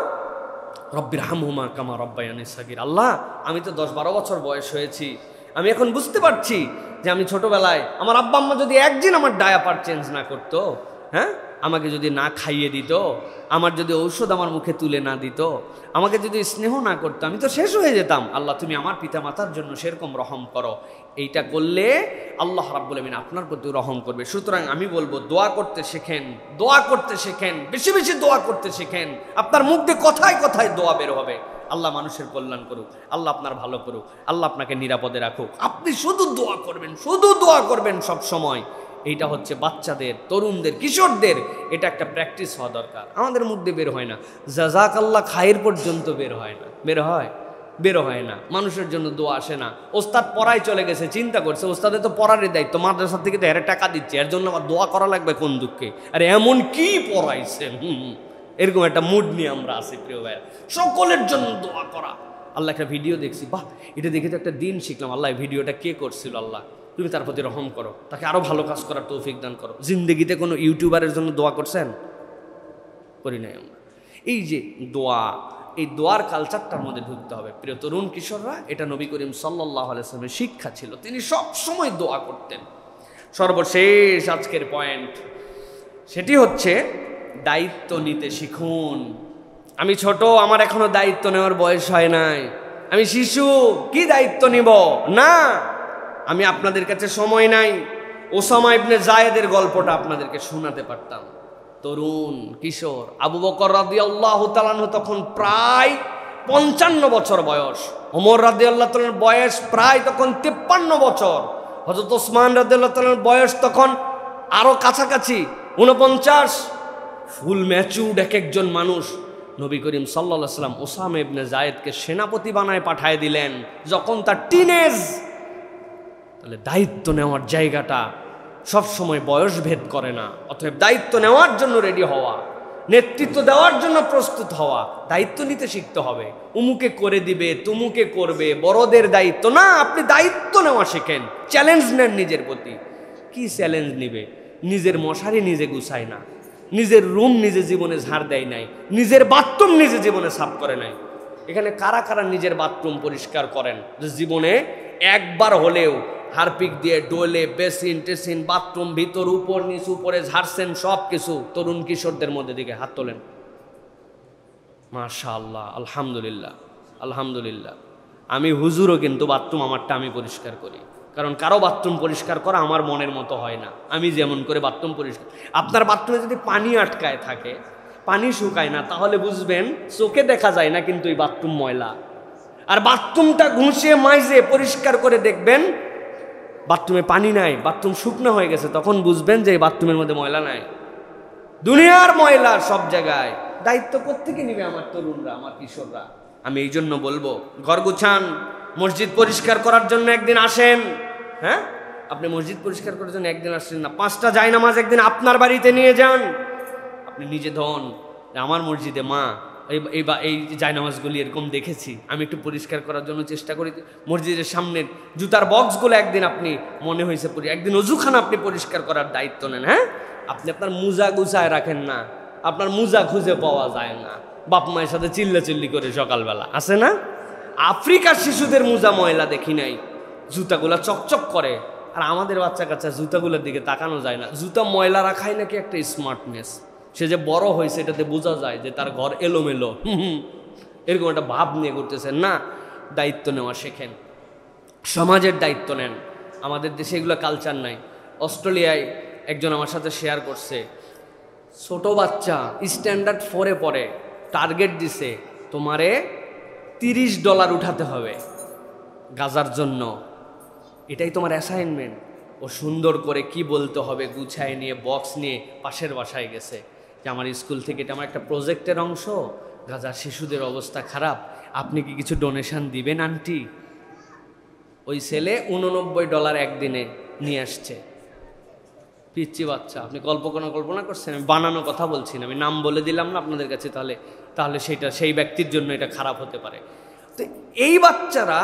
রব্বির হামহুমা কামা রব্বায়ানি সাগীর। আল্লাহ, আমি তো 10-12 বছর বয়স হয়েছি, আমি এখন বুঝতে পারছি যে আমি ছোটবেলায় আমার আব্বা আম্মা যদি একদিন আমার ডায়াপার চেঞ্জ না করতো, হ্যাঁ, আমাকে যদি না খাইয়ে দিত, আমার যদি ঔষধ আমার মুখে তুলে না দিত, আমাকে যদি স্নেহ না করতো, আমি তো শেষ হয়ে যেতাম। আল্লাহ, তুমি আমার পিতা মাতার জন্য সেরকম রহম করো। এইটা করলে আল্লাহ রাব্বুল আমিন আপনার প্রতি রহম করবে। সুতরাং আমি বলবো, দোয়া করতে শেখেন, দোয়া করতে শেখেন, বেশি বেশি দোয়া করতে শেখেন। আপনার মুখ দিয়ে কথায় কথায় দোয়া বের হবে। আল্লাহ মানুষের কল্যাণ করুক, আল্লাহ আপনার ভালো করুক, আল্লাহ আপনাকে নিরাপদে রাখুক। আপনি শুধু দোয়া করবেন, শুধু দোয়া করবেন সব সময়। এইটা হচ্ছে বাচ্চাদের, তরুণদের, কিশোরদের এটা একটা প্র্যাকটিস হওয়া দরকার। আমাদের মধ্যে বের হয় না, জাযাকাল্লাহ খায়ের পর্যন্ত বের হয় না। বের হয় না। মানুষের জন্য দোয়া আসে না। ওস্তাদ পড়ায় চলে গেছে, চিন্তা করছে ওস্তাদের তো পড়ারই দায়িত্ব, মাদ্রাসা থেকে তো এর টাকা দিচ্ছে, এর জন্য আবার দোয়া করা লাগবে কোন দুঃখে? আরে এমন কি পড়াইছে, এরকম একটা মুড নিয়ে আমরা আছি প্রিয় ভাইয়া। সকলের জন্য দোয়া করা। আল্লাহ একটা ভিডিও দেখছি, বাহ, এটা দেখে তো একটা দিন শিখলাম। আল্লাহ ভিডিওটা কে করছিল? আল্লাহ তুমি তার প্রতি রহম করো, তাকে আরো ভালো কাজ করার তৌফিক দান করো। জিন্দেগিতে কোনো ইউটিউবারের জন্য দোয়া করছেন? করি নাই আমরা। এই যে দোয়া, এই দোয়ার কালচারটার মধ্যে ঢুকতে হবে প্রিয় তরুণ কিশোররা। এটা নবী করিম সাল্লাল্লাহু আলাইহি ওয়াসাল্লামের শিক্ষা ছিল, তিনি সব সময় দোয়া করতেন। সর্বশেষ আজকের পয়েন্ট, সেটি হচ্ছে দায়িত্ব নিতে শিখুন। আমি ছোট, আমার এখনো দায়িত্ব নেওয়ার বয়স হয় নাই, আমি শিশু, কি দায়িত্ব নিব? না, আমি আপনাদের কাছে সময় নাই। ওসামা ইবনে যায়েদের গল্পটা আপনাদেরকে শোনাতে পারতাম। তরুণ কিশোর আবু বকর রাদিয়াল্লাহু তাআলা আনহু তখন প্রায় 55 বছর বয়স, ওমর রাদিয়াল্লাহু তাআলার বয়স প্রায় তখন 53 বছর, হযরত ওসমান রাদিয়াল্লাহু তাআলার বয়স তখন আরো কাছাকাছি 49। ফুল ম্যাচুরড এক একজন মানুষ। নবী করিম সাল্লাল্লাহু আলাইহি ওয়াসাল্লাম ওসামা ইবনে যায়েদকে সেনাপতি বানায় পাঠিয়ে দিলেন যখন তার টিনেজ। তাহলে দায়িত্ব নেওয়ার জায়গাটা সবসময় বয়স ভেদ করে না। অতএব দায়িত্ব নেওয়ার জন্য রেডি হওয়া, নেতৃত্ব দেওয়ার জন্য প্রস্তুত হওয়া, দায়িত্ব নিতে শিখতে হবে। উমুকে করে দিবে, তুমুকে করবে, বড়দের দায়িত্ব না, আপনি দায়িত্ব নেওয়া শেখেন। চ্যালেঞ্জ নেন নিজের প্রতি। কি চ্যালেঞ্জ নিবে? নিজের মশারি নিজে গুছায় না, নিজের রুম নিজে জীবনে ঝাড় দেয় নাই, নিজের বাথরুম নিজে জীবনে সাফ করে নাই। এখানে কারা কারা নিজের বাথরুম পরিষ্কার করেন যে জীবনে একবার হলেও হারপিক দিয়ে ডোলে, বেসিন টেসিন, বাথরুম ভিতর উপর নিচ উপরে ঝাড়ছেন সব কিছু? তরুণ কিশোরদের মধ্যে দিকে হাত তোলেন। মাশাআল্লাহ, আলহামদুলিল্লাহ, আলহামদুলিল্লাহ। আমি হুজুরও, কিন্তু বাথরুম আমারটা আমি পরিষ্কার করি, কারণ কারো বাথরুম পরিষ্কার করা আমার মনের মতো হয় না। আমি যেমন করে বাথরুম পরিষ্কার, আপনার বাথরুমে যদি পানি আটকায় থাকে, পানি শুকায় না, তাহলে বুঝবেন চোখে দেখা যায় না কিন্তু এই বাথরুম ময়লা। আর বাথরুমটা ঘুষিয়ে মাইজে পরিষ্কার করে দেখবেন বাথরুমে পানি নাই, বাথরুম শুকনো হয়ে গেছে, তখন বুঝবেন যে এই বাথরুমের মধ্যে ময়লা নাই। দুনিয়ার ময়লা সব জায়গায়। দায়িত্ব কোত্থেকে নিবে আমার তরুণরা, আমার কিশোররা? আমি এই জন্য বলবো, ঘর গুছান, মসজিদ পরিষ্কার করার জন্য একদিন আসেন। হ্যাঁ, আপনি মসজিদ পরিষ্কার করার জন্য একদিন আসছেন না, 5টা জায়নামাজ একদিন আপনার বাড়িতে নিয়ে যান। আপনি নিজে ধন, আমার মসজিদে মা এই জায়নামাজগুলি এরকম দেখেছি, আমি একটু পরিষ্কার করার জন্য চেষ্টা করি। মসজিদের সামনের জুতার বক্সগুলো একদিন আপনি মনে হয়েছে একদিন অজুখানা আপনি পরিষ্কার করার দায়িত্ব নেন। হ্যাঁ, আপনি আপনার মোজা গুছায় রাখেন না, আপনার মোজা খুঁজে পাওয়া যায় না, বাপ মায়ের সাথে চিল্লাচিল্লি করে সকালবেলা আছে না। আফ্রিকার শিশুদের মোজা ময়লা দেখি নাই, জুতাগুলা চকচক করে। আর আমাদের বাচ্চা কাচ্চা জুতাগুলোর দিকে তাকানো যায় না। জুতা ময়লা রাখাই নাকি একটা স্মার্টনেস। সে যে বড় হয়েছে এটাতে বোঝা যায় যে তার ঘর এলোমেলো, এরকম একটা ভাব নিয়ে করতেছেন না। দায়িত্ব নেওয়া শেখেন, সমাজের দায়িত্ব নেন। আমাদের দেশে এগুলো কালচার নাই। অস্ট্রেলিয়ায় একজন আমার সাথে শেয়ার করছে, ছোট বাচ্চা স্ট্যান্ডার্ড 4-এ পড়ে, টার্গেট দিছে তোমারে $30 উঠাতে হবে গাজার জন্য, এটাই তোমার অ্যাসাইনমেন্ট। ও সুন্দর করে কি বলতে হবে গুছায় নিয়ে বক্স নিয়ে পাশের বাসায় গেছে যে আমার স্কুল থেকে এটা আমার একটা প্রজেক্টের অংশ, গাজার শিশুদের অবস্থা খারাপ, আপনি কি কিছু ডোনেশন দিবেন আন্টি? ওই ছেলে $89 একদিনে নিয়ে আসছে। পিচ্ছি বাচ্চা, আপনি কল্পনা করছেন? আমি বানানো কথা বলছি না, আমি নাম বলে দিলাম না আপনাদের কাছে, তাহলে সেটা সেই ব্যক্তির জন্য এটা খারাপ হতে পারে। তো এই বাচ্চারা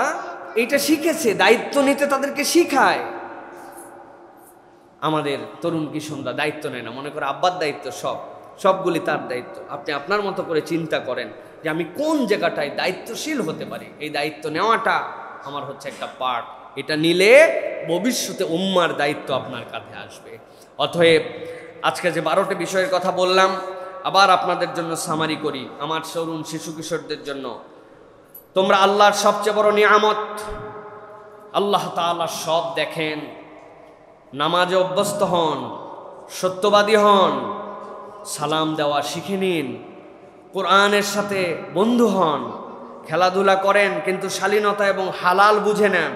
এইটা শিখেছে, দায়িত্ব নিতে তাদেরকে শিখায়। আমাদের তরুণ কিশোররা দায়িত্ব নেয় না, মনে করে আব্বার দায়িত্ব সবগুলি তার দায়িত্ব। আপনি আপনার মতো করে চিন্তা করেন যে আমি কোন জায়গাটায় দায়িত্বশীল হতে পারি। এই দায়িত্ব নেওয়াটা আমার হচ্ছে একটা পার্ট। এটা নিলে ভবিষ্যতে উম্মার দায়িত্ব আপনার কাঁধে আসবে। অতএব আজকে যে 12টি বিষয়ের কথা বললাম, আবার আপনাদের জন্য সামারি করি, আমার তরুণ শিশু কিশোরদের জন্য। তোমরা আল্লাহর সবচেয়ে বড় নিয়ামত, আল্লাহ তাআলা সব দেখেন। নামাজে অভ্যস্ত হন, সত্যবাদী হন, সালাম দেওয়া শিখে নিন, কোরআনের সাথে বন্ধু হন, খেলাধুলা করেন কিন্তু শালীনতা এবং হালাল বুঝে নেন।